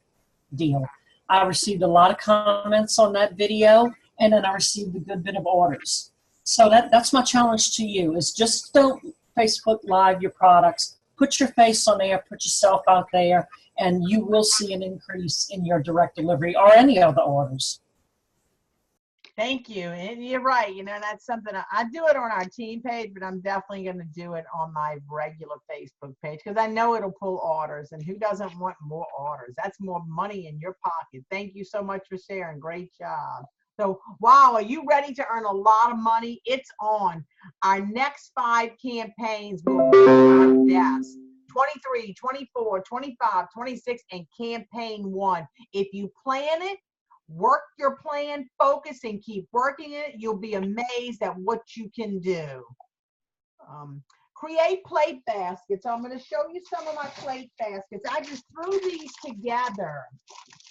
deal. I received a lot of comments on that video, and then I received a good bit of orders. So that's my challenge to you, is just don't Facebook Live your products. Put your face on there, put yourself out there, and you will see an increase in your direct delivery or any other orders. Thank you. And you're right. You know, that's something I do it on our team page, but I'm definitely going to do it on my regular Facebook page because I know it'll pull orders. And who doesn't want more orders? That's more money in your pocket. Thank you so much for sharing. Great job. So, wow, are you ready to earn a lot of money? It's on. Our next 5 campaigns will be our best. 23, 24, 25, 26, and campaign 1. If you plan it, work your plan, focus, and keep working it, you'll be amazed at what you can do. Create plate baskets. I'm going to show you some of my plate baskets. I just threw these together.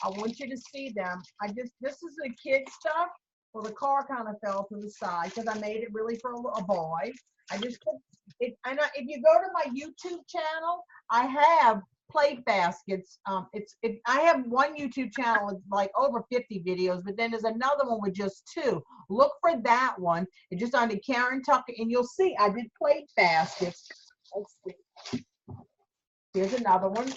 I want you to see them. This is the kid stuff. Well, the car kind of fell to the side because I made it really for a boy. I just put it, and if you go to my YouTube channel, I have plate baskets. I have one YouTube channel with like over 50 videos, but then there's another one with just 2. Look for that one. It's just under Karen Tucker, and you'll see I did plate baskets. Let's see. Here's another one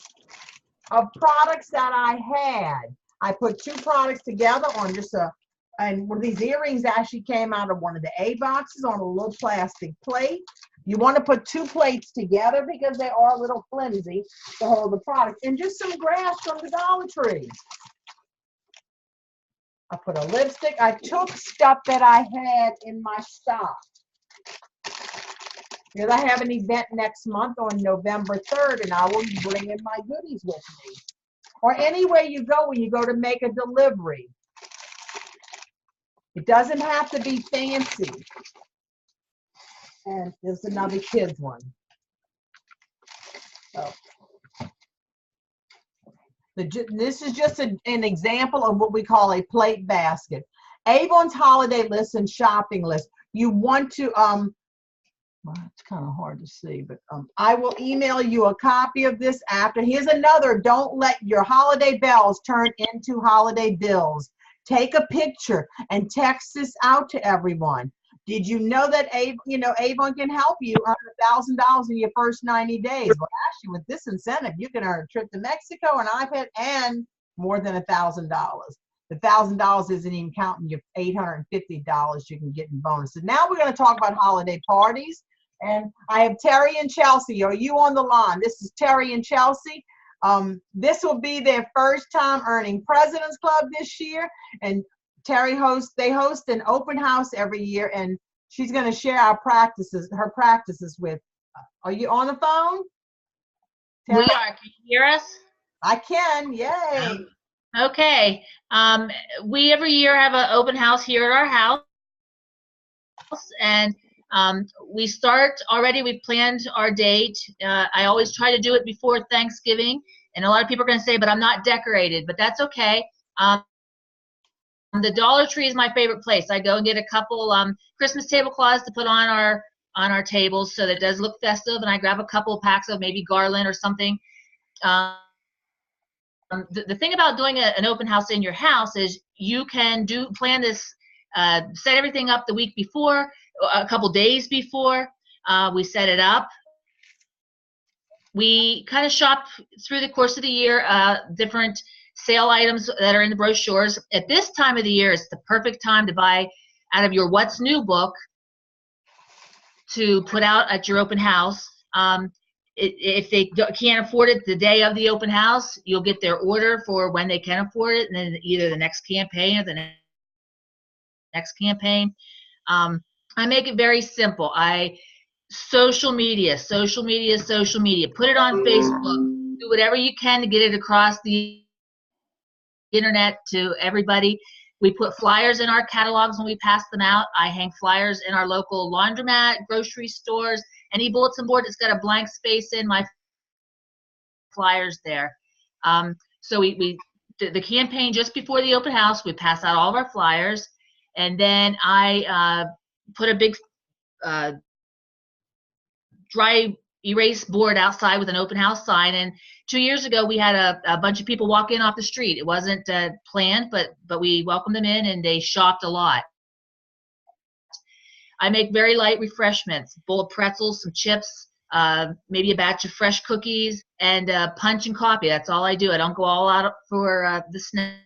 of products that I had. I put 2 products together on just and one of these earrings actually came out of one of the A boxes on a little plastic plate. You want to put 2 plates together because they are a little flimsy to hold the product. And just some grass from the Dollar Tree. I put a lipstick. I took stuff that I had in my stock. Because I have an event next month on November 3rd, and I will be bringing my goodies with me. Or anywhere you go when you go to make a delivery. It doesn't have to be fancy. And there's another kids one. So, this is just an example of what we call a plate basket. Avon's holiday list and shopping list. You want to, well, it's kind of hard to see, but I will email you a copy of this after. Here's another, don't let your holiday bells turn into holiday bills. Take a picture and text this out to everyone. Did you know that Avon can help you earn $1,000 in your first 90 days? Well, actually, with this incentive, you can earn a trip to Mexico, an iPad, and more than $1,000. The $1,000 isn't even counting your $850 you can get in bonuses. Now we're going to talk about holiday parties. And I have Terry and Chelsea. Are you on the line? This is Terry and Chelsea. This will be their first time earning President's Club this year. And Terry they host an open house every year, and she's going to share her practices with. Are you on the phone? Terry? We are. Can you hear us? I can. Yay. Okay. We every year have an open house here at our house, and we start already. We planned our date. I always try to do it before Thanksgiving, and a lot of people are going to say, but I'm not decorated, but that's okay. The Dollar Tree is my favorite place. I go and get a couple Christmas tablecloths to put on our tables so that it does look festive, and I grab a couple packs of maybe garland or something. The thing about doing an open house in your house is you can plan this, set everything up the week before, a couple days before. We set it up. We kind of shop through the course of the year different sale items that are in the brochures. At this time of the year, it's the perfect time to buy out of your What's New book to put out at your open house. If they can't afford it the day of the open house, you'll get their order for when they can afford it, and then either the next campaign or the next campaign. I make it very simple. Social media. Put it on Facebook. Do whatever you can to get it across the internet to everybody. We put flyers in our catalogs when we pass them out. I hang flyers in our local laundromat, grocery stores, any bulletin board that's got a blank space in my flyers there. So the campaign just before the open house, we pass out all of our flyers, and then I put a big dry erase board outside with an open house sign. And 2 years ago, we had a bunch of people walk in off the street. It wasn't planned, but we welcomed them in, and they shopped a lot. I make very light refreshments, a bowl of pretzels, some chips, maybe a batch of fresh cookies, and punch and coffee. That's all I do. I don't go all out for the snacks.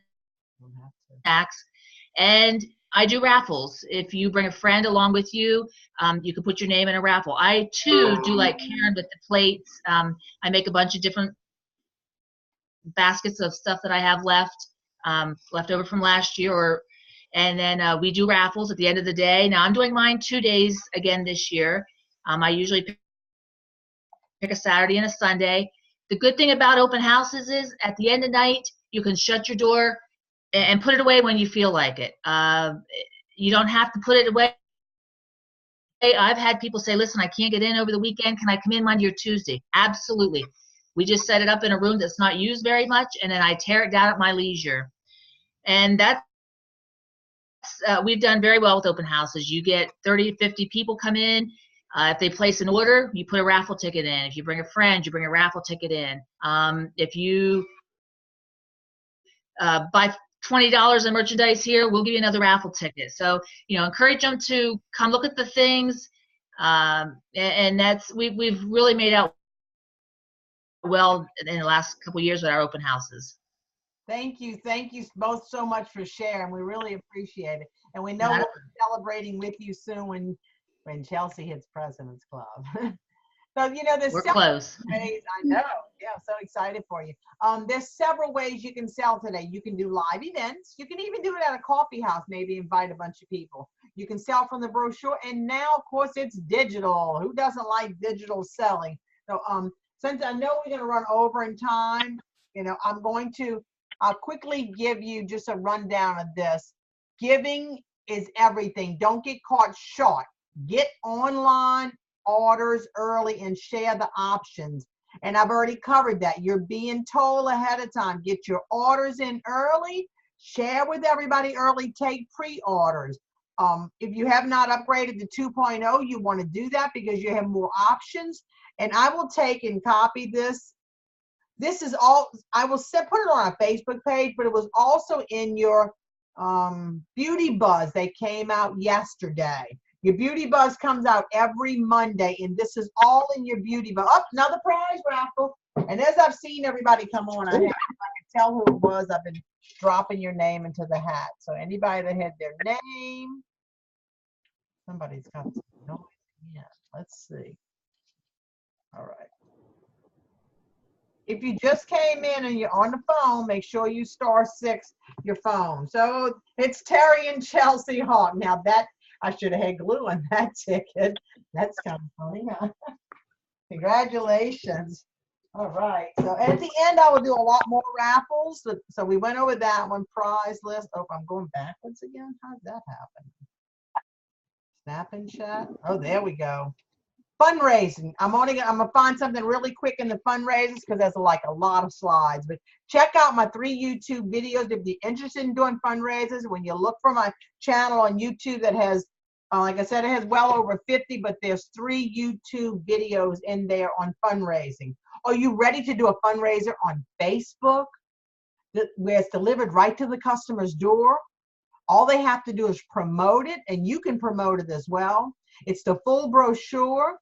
And I do raffles. If you bring a friend along with you, you can put your name in a raffle. I, too, do like Karen with the plates. I make a bunch of different baskets of stuff that I have left over from last year. And then we do raffles at the end of the day. Now, I'm doing mine 2 days again this year. I usually pick a Saturday and a Sunday. The good thing about open houses is at the end of the night, you can shut your door and put it away when you feel like it. You don't have to put it away. I've had people say, listen, I can't get in over the weekend. Can I come in Monday or Tuesday? Absolutely. We just set it up in a room that's not used very much, and then I tear it down at my leisure. And that's, we've done very well with open houses. You get 30 to 50 people come in. If they place an order, you put a raffle ticket in. If you bring a friend, you bring a raffle ticket in. If you buy $20 in merchandise here, we'll give you another raffle ticket. So, encourage them to come look at the things. And that's, we've really made out well in the last couple of years with our open houses. Thank you both so much for sharing. We really appreciate it. And we know we'll be celebrating with you soon when Chelsea hits President's Club. So, there's We're several close. ways. I know. Yeah, I'm so excited for you. There's several ways you can sell today. You can do live events. You can even do it at a coffee house, maybe invite a bunch of people. You can sell from the brochure. And now, of course, it's digital. Who doesn't like digital selling? So since I know we're going to run over in time, I'll quickly give you just a rundown of this. Giving is everything. Don't get caught short. Get online orders early and share the options. And I've already covered that. You're being told ahead of time. Get your orders in early. Share with everybody early. Take pre-orders. If you have not upgraded to 2.0, you want to do that because you have more options. And I will take and copy this. This is all, I will put it on our Facebook page, but it was also in your Beauty Buzz. They came out yesterday. Your Beauty Buzz comes out every Monday, and this is all in your Beauty Buzz. Oh, another prize raffle. And as I've seen everybody come on, I can tell who it was. I've been dropping your name into the hat. So anybody that had their name, somebody's got some noise. Yeah, let's see. All right. If you just came in and you're on the phone, make sure you *6 your phone. So it's Terry and Chelsea Hawk. Now that, I should have had glue on that ticket. That's kind of funny, huh? Congratulations. All right. So at the end, I will do a lot more raffles. So we went over that one, prize list. Oh, I'm going backwards again. How did that happen? Snap and chat. Oh, there we go. Fundraising. I'm gonna find something really quick in the fundraisers because there's like a lot of slides. But check out my 3 YouTube videos if you're interested in doing fundraisers. When you look for my channel on YouTube that has, like I said, it has well over 50, but there's 3 YouTube videos in there on fundraising. Are you ready to do a fundraiser on Facebook where it's delivered right to the customer's door? All they have to do is promote it, and you can promote it as well. It's the full brochure.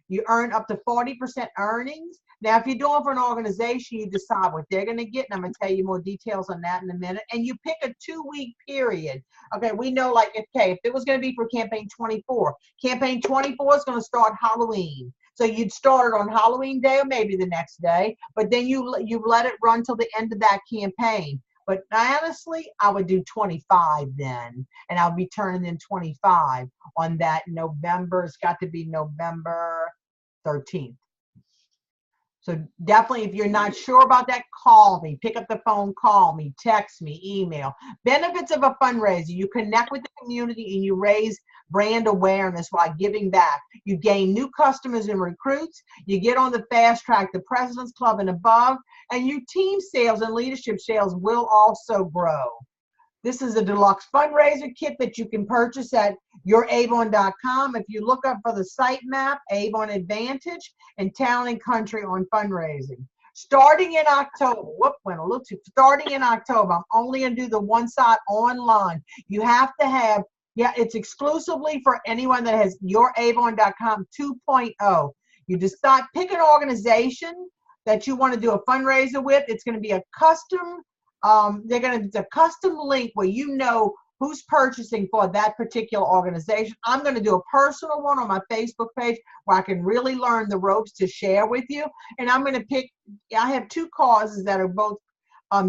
You earn up to 40% earnings. Now, if you're doing for an organization, you decide what they're going to get, and I'm going to tell you more details on that in a minute. And you pick a 2-week period. Okay, we know, like, if it was going to be for campaign 24 is going to start Halloween. So you'd start it on Halloween day or maybe the next day, but then you let it run till the end of that campaign. But honestly, I would do 25 then, and I'll be turning in 25 on that November. It's got to be November 13th. So definitely, if you're not sure about that, call me. Pick up the phone, call me, text me, email. Benefits of a fundraiser: you connect with the community and you raise brand awareness while giving back. You gain new customers and recruits. You get on the fast track, the President's Club and above, and your team sales and leadership sales will also grow. This is a deluxe fundraiser kit that you can purchase at youravon.com. If you look up for the site map, Avon Advantage, and Town and Country on fundraising. Starting in October, starting in October, I'm only going to do the one side online. You have to have, it's exclusively for anyone that has youravon.com 2.0. You decide, pick an organization that you want to do a fundraiser with. It's going to be a custom, it's a custom link where you know who's purchasing for that particular organization. I'm going to do a personal one on my Facebook page where I can really learn the ropes to share with you. And I'm going to pick, I have 2 causes that are both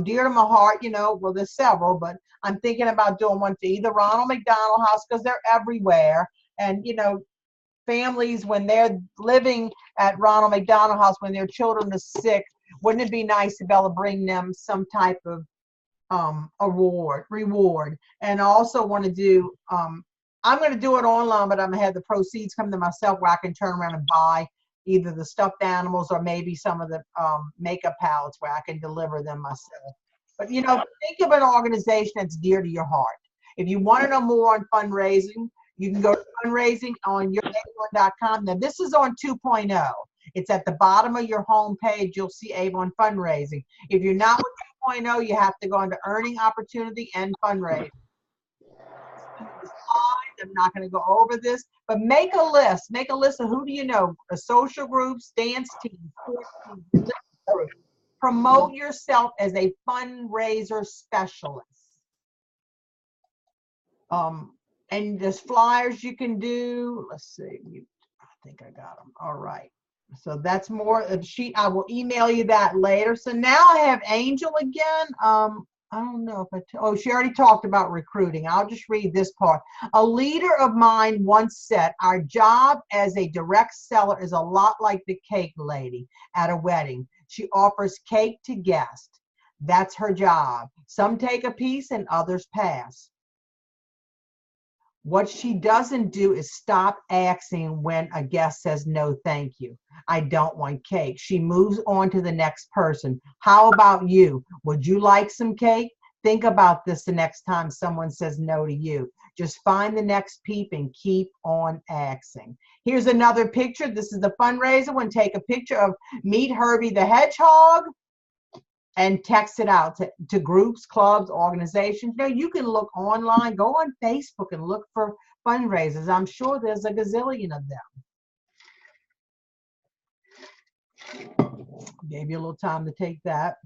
dear to my heart. Well, there's several, but I'm thinking about doing one for either Ronald McDonald House, because they're everywhere. And, families, when they're living at Ronald McDonald House, when their children are sick, wouldn't it be nice to be able to bring them some type of reward? And I also want to do, I'm going to do it online, but I'm going to have the proceeds come to myself where I can turn around and buy either the stuffed animals or maybe some of the makeup palettes where I can deliver them myself. But, think of an organization that's dear to your heart. If you want to know more on fundraising, you can go to fundraising on youravon.com. Now, this is on 2.0. It's at the bottom of your home page. You'll see Avon Fundraising. If you're not with 2.0, you have to go into Earning Opportunity and Fundraising. I'm not going to go over this, but make a list. Make a list of who do you know, social groups, dance teams, sports teams, groups. Promote yourself as a fundraiser specialist. And there's flyers you can do. Let's see. I think I got them. All right. So that's more of the sheet. I will email you that later. So now I have Angel again. I don't know if she already talked about recruiting. I'll just read this part. A leader of mine once said, our job as a direct seller is a lot like the cake lady at a wedding. She offers cake to guests. That's her job. Some take a piece and others pass. What she doesn't do is stop asking when a guest says, no, thank you. I don't want cake. She moves on to the next person. How about you? Would you like some cake? Think about this the next time someone says no to you. Just find the next peep and keep on asking. Here's another picture. This is the fundraiser one. Take a picture of Meet Herbie the Hedgehog and text it out to groups, clubs, organizations. You can look online, go on Facebook and look for fundraisers. I'm sure there's a gazillion of them. Gave you a little time to take that.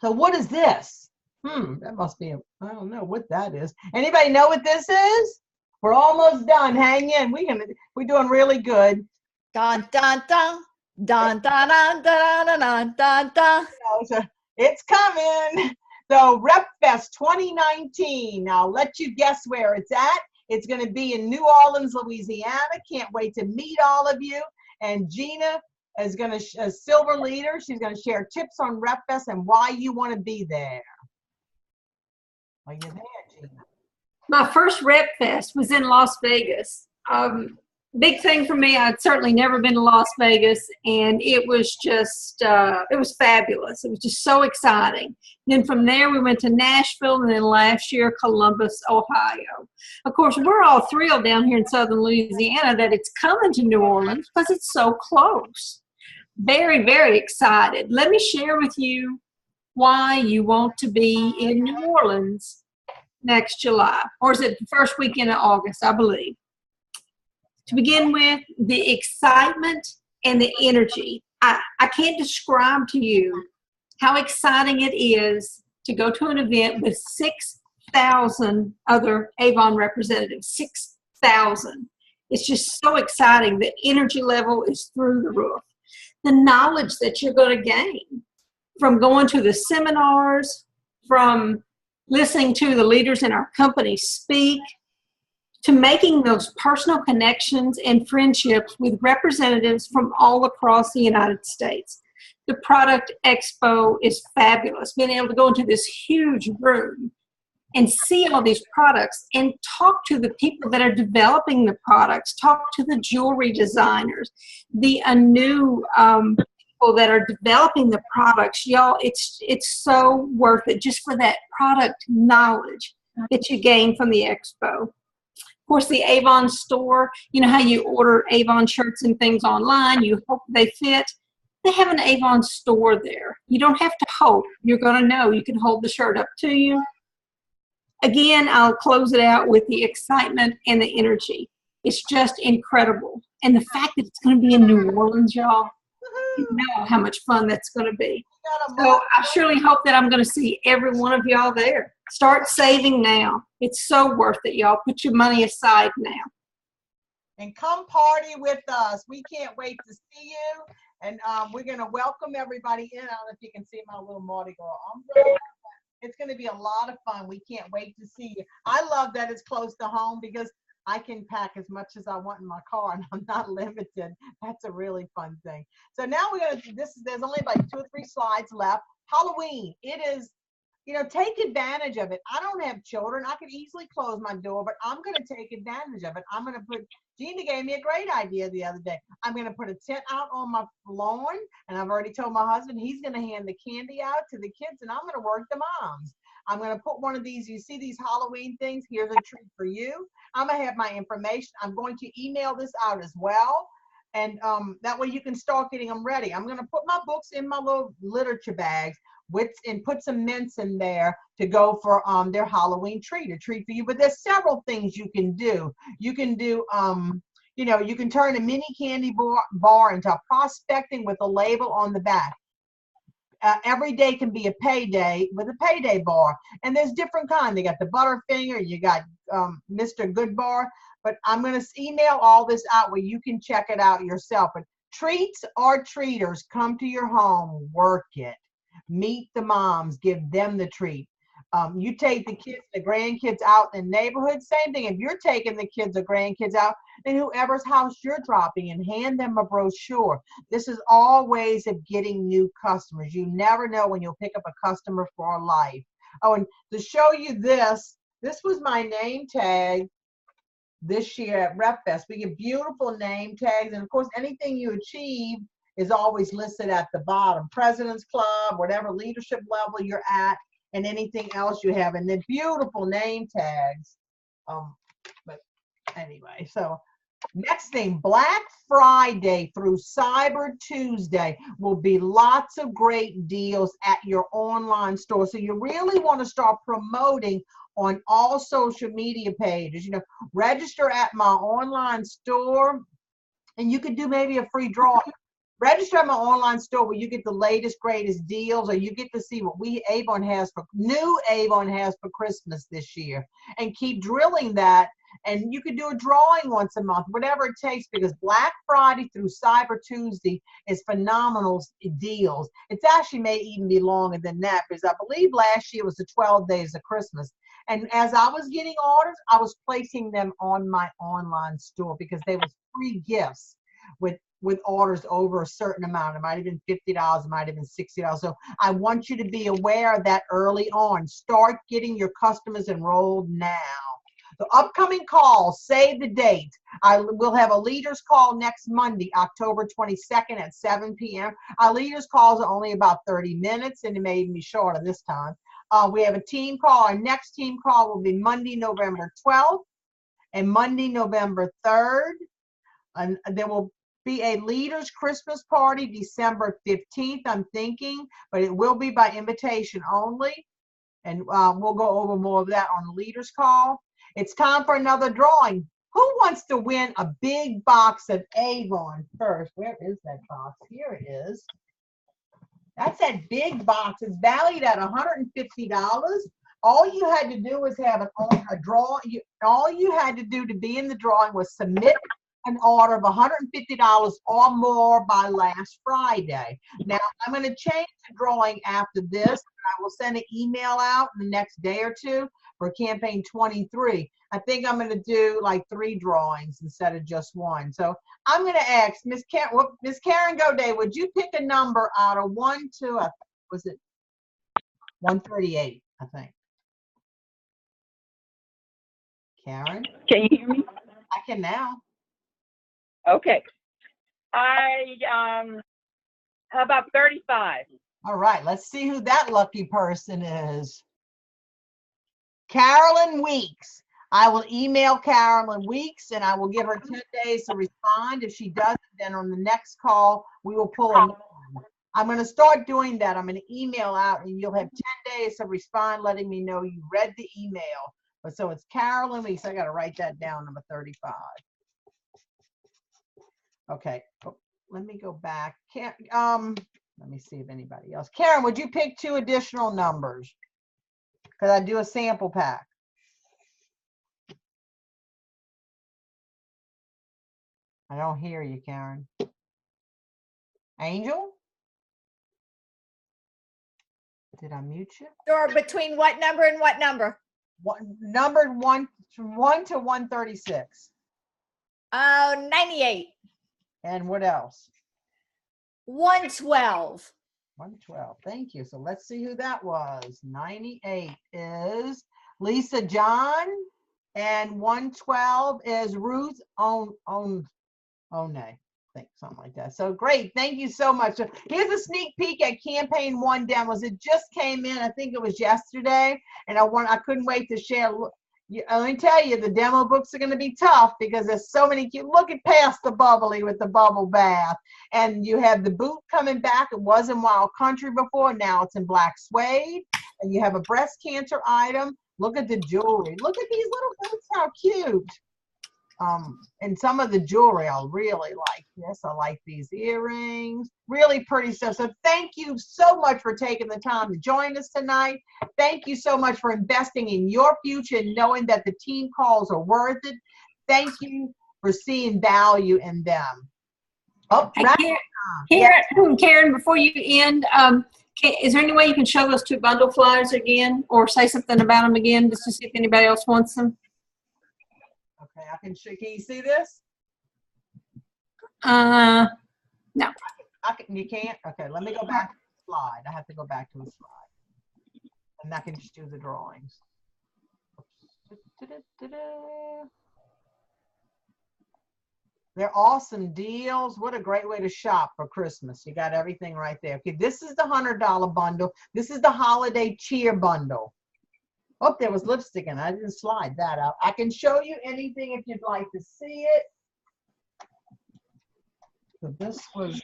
So what is this? That must be I don't know what that is. Anybody know what this is? We're almost done. Hang in. We're doing really good. Dun dun dun dun dun dun dun dun dun dun. It's coming. So RepFest 2019. I'll let you guess where it's at. It's going to be in New Orleans, Louisiana. Can't wait to meet all of you. And Gina is going to, a silver leader, she's going to share tips on RepFest and why you want to be there. Are you there, Gina? My first RepFest was in Las Vegas. Big thing for me. I'd certainly never been to Las Vegas, and it was just, it was fabulous. It was just so exciting. Then from there, we went to Nashville, and then last year, Columbus, Ohio. Of course, we're all thrilled down here in southern Louisiana that it's coming to New Orleans because it's so close. Very, very excited. Let me share with you why you want to be in New Orleans next July, or is it the first weekend of August, I believe. To begin with, the excitement and the energy I can't describe to you how exciting it is to go to an event with 6,000 other Avon representatives. 6,000. It's just so exciting. The energy level is through the roof. The knowledge that you're going to gain from going to the seminars, from listening to the leaders in our company speak, to making those personal connections and friendships with representatives from all across the United States. The product expo is fabulous. Being able to go into this huge room and see all these products and talk to the people that are developing the products, talk to the jewelry designers, the new people that are developing the products. Y'all, it's so worth it just for that product knowledge that you gain from the expo. Of course, the Avon store, you know how you order Avon shirts and things online, you hope they fit. They have an Avon store there. You don't have to hope. You're going to know. You can hold the shirt up to you. Again, I'll close it out with the excitement and the energy. It's just incredible. And the fact that it's going to be in New Orleans, y'all, you know how much fun that's going to be. So I surely hope that I'm going to see every one of y'all there. Start saving now. It's so worth it, y'all. Put your money aside now. And come party with us. We can't wait to see you. And we're going to welcome everybody in. I don't know if you can see my little Mardi Gras umbrella. It's going to be a lot of fun. We can't wait to see you. I love that it's close to home because I can pack as much as I want in my car and I'm not limited. That's a really fun thing. So now we're going to, there's only like 2 or 3 slides left. Halloween. It is, you know, take advantage of it. I don't have children. I could easily close my door, but I'm going to take advantage of it. I'm going to put, Gina gave me a great idea the other day. I'm going to put a tent out on my lawn, and I've already told my husband he's going to hand the candy out to the kids, and I'm going to work the moms. I'm going to put one of these, you see these Halloween things? Here's a treat for you. I'm going to have my information. I'm going to email this out as well. And that way you can start getting them ready. I'm going to put my books in my little literature bags and put some mints in there to go for their Halloween treat, a treat for you. But there's several things you can do. You can do, you know, you can turn a mini candy bar into a prospecting with a label on the back. Every day can be a payday with a payday bar. And there's different kinds. They got the Butterfinger, you got Mr. Good Bar. But I'm going to email all this out where you can check it out yourself. But treats or treaters come to your home, work it. Meet the moms, give them the treat. You take the kids, the grandkids out in the neighborhood, same thing. If you're taking the kids or grandkids out, then whoever's house you're dropping in, hand them a brochure. This is all ways of getting new customers. You never know when you'll pick up a customer for life. Oh, and to show you this was my name tag this year at RepFest. We get beautiful name tags, and of course, anything you achieve is always listed at the bottom. President's Club, whatever leadership level you're at, and anything else you have, and then beautiful name tags. But anyway, so next thing, Black Friday through Cyber Tuesday will be lots of great deals at your online store. So you really want to start promoting on all social media pages. You know, register at my online store, and you could do maybe a free draw. Register at my online store where you get the latest, greatest deals, or you get to see what Avon has for Christmas this year, and keep drilling that. And you can do a drawing once a month, whatever it takes, because Black Friday through Cyber Tuesday is phenomenal deals. It's actually may even be longer than that, because I believe last year was the 12 days of Christmas. And as I was getting orders, I was placing them on my online store because they were free gifts with orders over a certain amount. It might have been $50, it might have been $60. So I want you to be aware of that early on. Start getting your customers enrolled now. The upcoming calls, save the date. We'll have a leaders call next Monday, October 22nd at 7 p.m. Our leaders calls are only about 30 minutes, and it may even be shorter this time. We have a team call. Our next team call will be Monday, November 12th and Monday, November 3rd. And there will be a leaders Christmas party December 15th, I'm thinking, but it will be by invitation only. And we'll go over more of that on the leaders call. It's time for another drawing. Who wants to win a big box of Avon first? Where is that box? Here it is. That's that big box. It's valued at $150. All you had to do was have a draw. All you had to do to be in the drawing was submit an order of $150 or more by last Friday. Now, I'm going to change the drawing after this. I will send an email out in the next day or two for campaign 23. I think I'm going to do like 3 drawings instead of just 1. So I'm going to ask Miss Karen Goday, would you pick a number out of 1 to, was it 138, I think. Karen? Can you hear me? I can now. Okay. How about 35? All right, let's see who that lucky person is. Carolyn Weeks. I will email Carolyn Weeks and I will give her 10 days to respond. If she doesn't, then on the next call, we will pull her. I'm going to start doing that. I'm going to email out and you'll have 10 days to respond, letting me know you read the email. But so it's Carolyn Weeks. I got to write that down, number 35. Okay, let me go back. Let me see if anybody else. Karen, would you pick 2 additional numbers? Because I do a sample pack. I don't hear you, Karen. Angel? Did I mute you? Sure, between what number and what number? Numbered 1 to 136. 98. And what else? 112. 112. Thank you. So let's see who that was. 98 is Lisa John, and 112 is Ruth One, I think, something like that. So great. Thank you so much. So here's a sneak peek at campaign 1 demos. It just came in. I think it was yesterday, and I couldn't wait to share. Let me tell you, the demo books are going to be tough because there's so many cute. Look at past the bubbly with the bubble bath. And you have the boot coming back. It was in Wild Country before. Now it's in black suede. And you have a breast cancer item. Look at the jewelry. Look at these little boots. How cute. And some of the jewelry I really like. Yes, I like these earrings. Really pretty stuff. So thank you so much for taking the time to join us tonight. Thank you so much for investing in your future and knowing that the team calls are worth it. Thank you for seeing value in them. Oh, Karen, before you end, is there any way you can show those 2 bundle flyers again or say something about them again just to see if anybody else wants them? Okay, I can show. Can you see this? No. You can't? Okay, let me go back to the slide. I have to go back to the slide. And I can just do the drawings. They're awesome deals. What a great way to shop for Christmas. You got everything right there. Okay, this is the $100 bundle. This is the holiday cheer bundle. Oh, there was lipstick in it. I didn't slide that out. I can show you anything if you'd like to see it. So this was,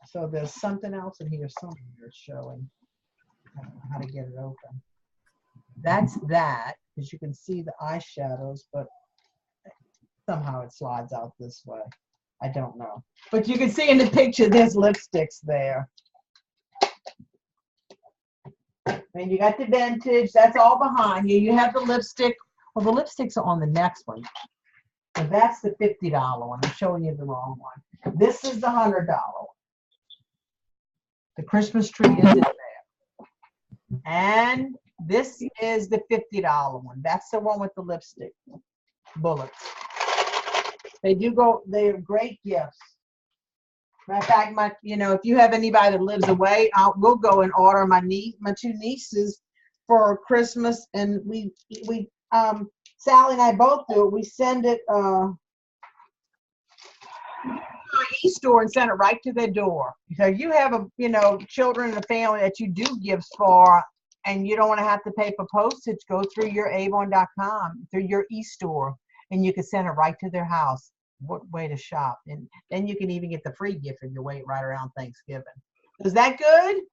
so there's something else in here somewhere showing. I don't know how to get it open. That's that, as you can see the eyeshadows, but somehow it slides out this way. I don't know. But you can see in the picture, there's lipsticks there. And you got the vintage, that's all behind you. You have the lipstick. Well, the lipsticks are on the next one. So that's the $50 one. I'm showing you the wrong one. This is the $100 one. The Christmas tree is in there. And this is the $50 one. That's the one with the lipstick bullets. They do go, they're great gifts. Matter of fact, if you have anybody that lives away, we'll go and order my 2 nieces for Christmas, and we Sally and I both do it. We send it to our e-store and send it right to their door. So you have children in the family that you do gifts for, and you don't want to have to pay for postage. Go through your Avon.com, through your e-store, and you can send it right to their house. What way to shop. And then you can even get the free gift if you wait right around Thanksgiving. Is that good?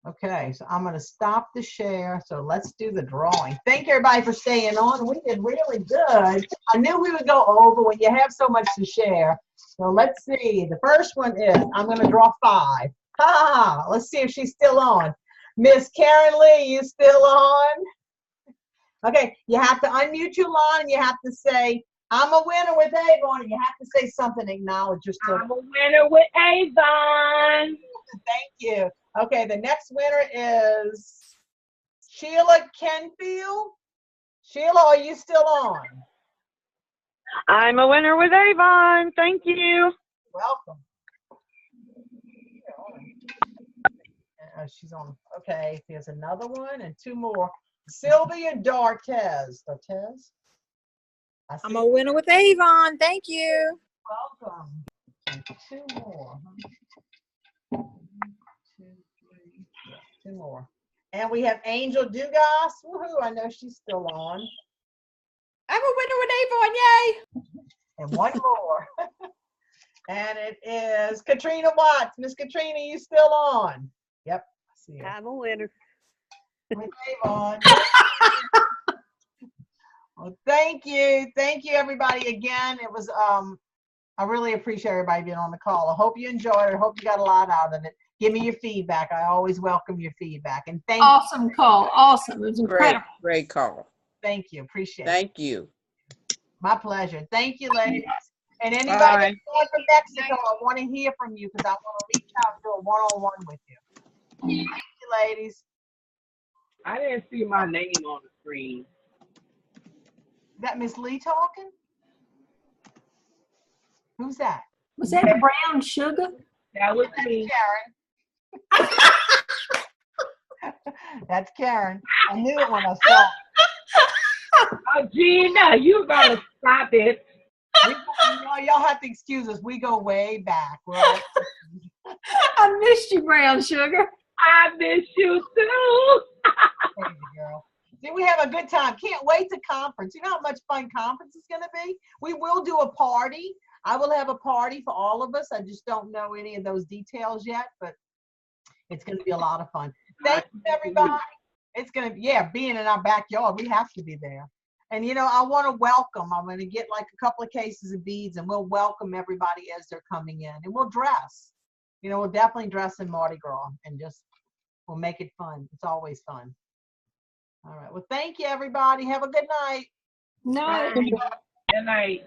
Okay, so I'm going to stop the share. So let's do the drawing. Thank you, everybody, for staying on. We did really good. I knew we would go over when you have so much to share. So let's see. The first one is, I'm going to draw 5. Ha! Let's see if she's still on. Miss Karen Lee, you still on? Okay, you have to unmute your line and you have to say, I'm a winner with Avon. And you have to say something to acknowledge yourself. I'm a winner with Avon. Thank you. Okay, the next winner is Sheila Kenfield. Sheila, are you still on? I'm a winner with Avon. Thank you. Welcome. She's on. Okay, here's another one and 2 more. Sylvia Dartez. Dartez? I'm a winner with Avon. Thank you. Welcome. And 2 more. 1, 2, 3, 2 more. And we have Angel Dugas. Woohoo, I know she's still on. I'm a winner with Avon, yay! And 1 more. And it is Katrina Watts. Miss Katrina, you still on? Yep. I see her. I'm a winner. With Avon. Well, thank you. Thank you, everybody. Again, it was, I really appreciate everybody being on the call. I hope you enjoyed it. I hope you got a lot out of it. Give me your feedback. I always welcome your feedback. And thank Awesome call. Awesome. It was Great, incredible. great call. Thank you. Appreciate it. Thank you. My pleasure. Thank you, ladies. And anybody Bye. that's going from Mexico, I want to hear from you because I want to reach out and do a one-on-one with you. Thank you, ladies. I didn't see my name on the screen. Is that Miss Lee talking? Who's that? Was that brown sugar? That was me. Karen. That's Karen. I knew it when I saw it. Oh, Gina, you gotta stop it. Y'all have to excuse us. We go way back. I missed you, brown sugar. I miss you too. Crazy girl. See, we have a good time. Can't wait to conference. You know how much fun conference is going to be? We will do a party. I will have a party for all of us. I just don't know any of those details yet, but it's going to be a lot of fun. Thank you, everybody. It's going to be, yeah, being in our backyard, we have to be there. And, you know, I want to welcome. I'm going to get like a couple of cases of beads, and we'll welcome everybody as they're coming in. And we'll dress. You know, we'll definitely dress in Mardi Gras and just, we'll make it fun. It's always fun. All right. Well, thank you, everybody. Have a good night. No. Good night.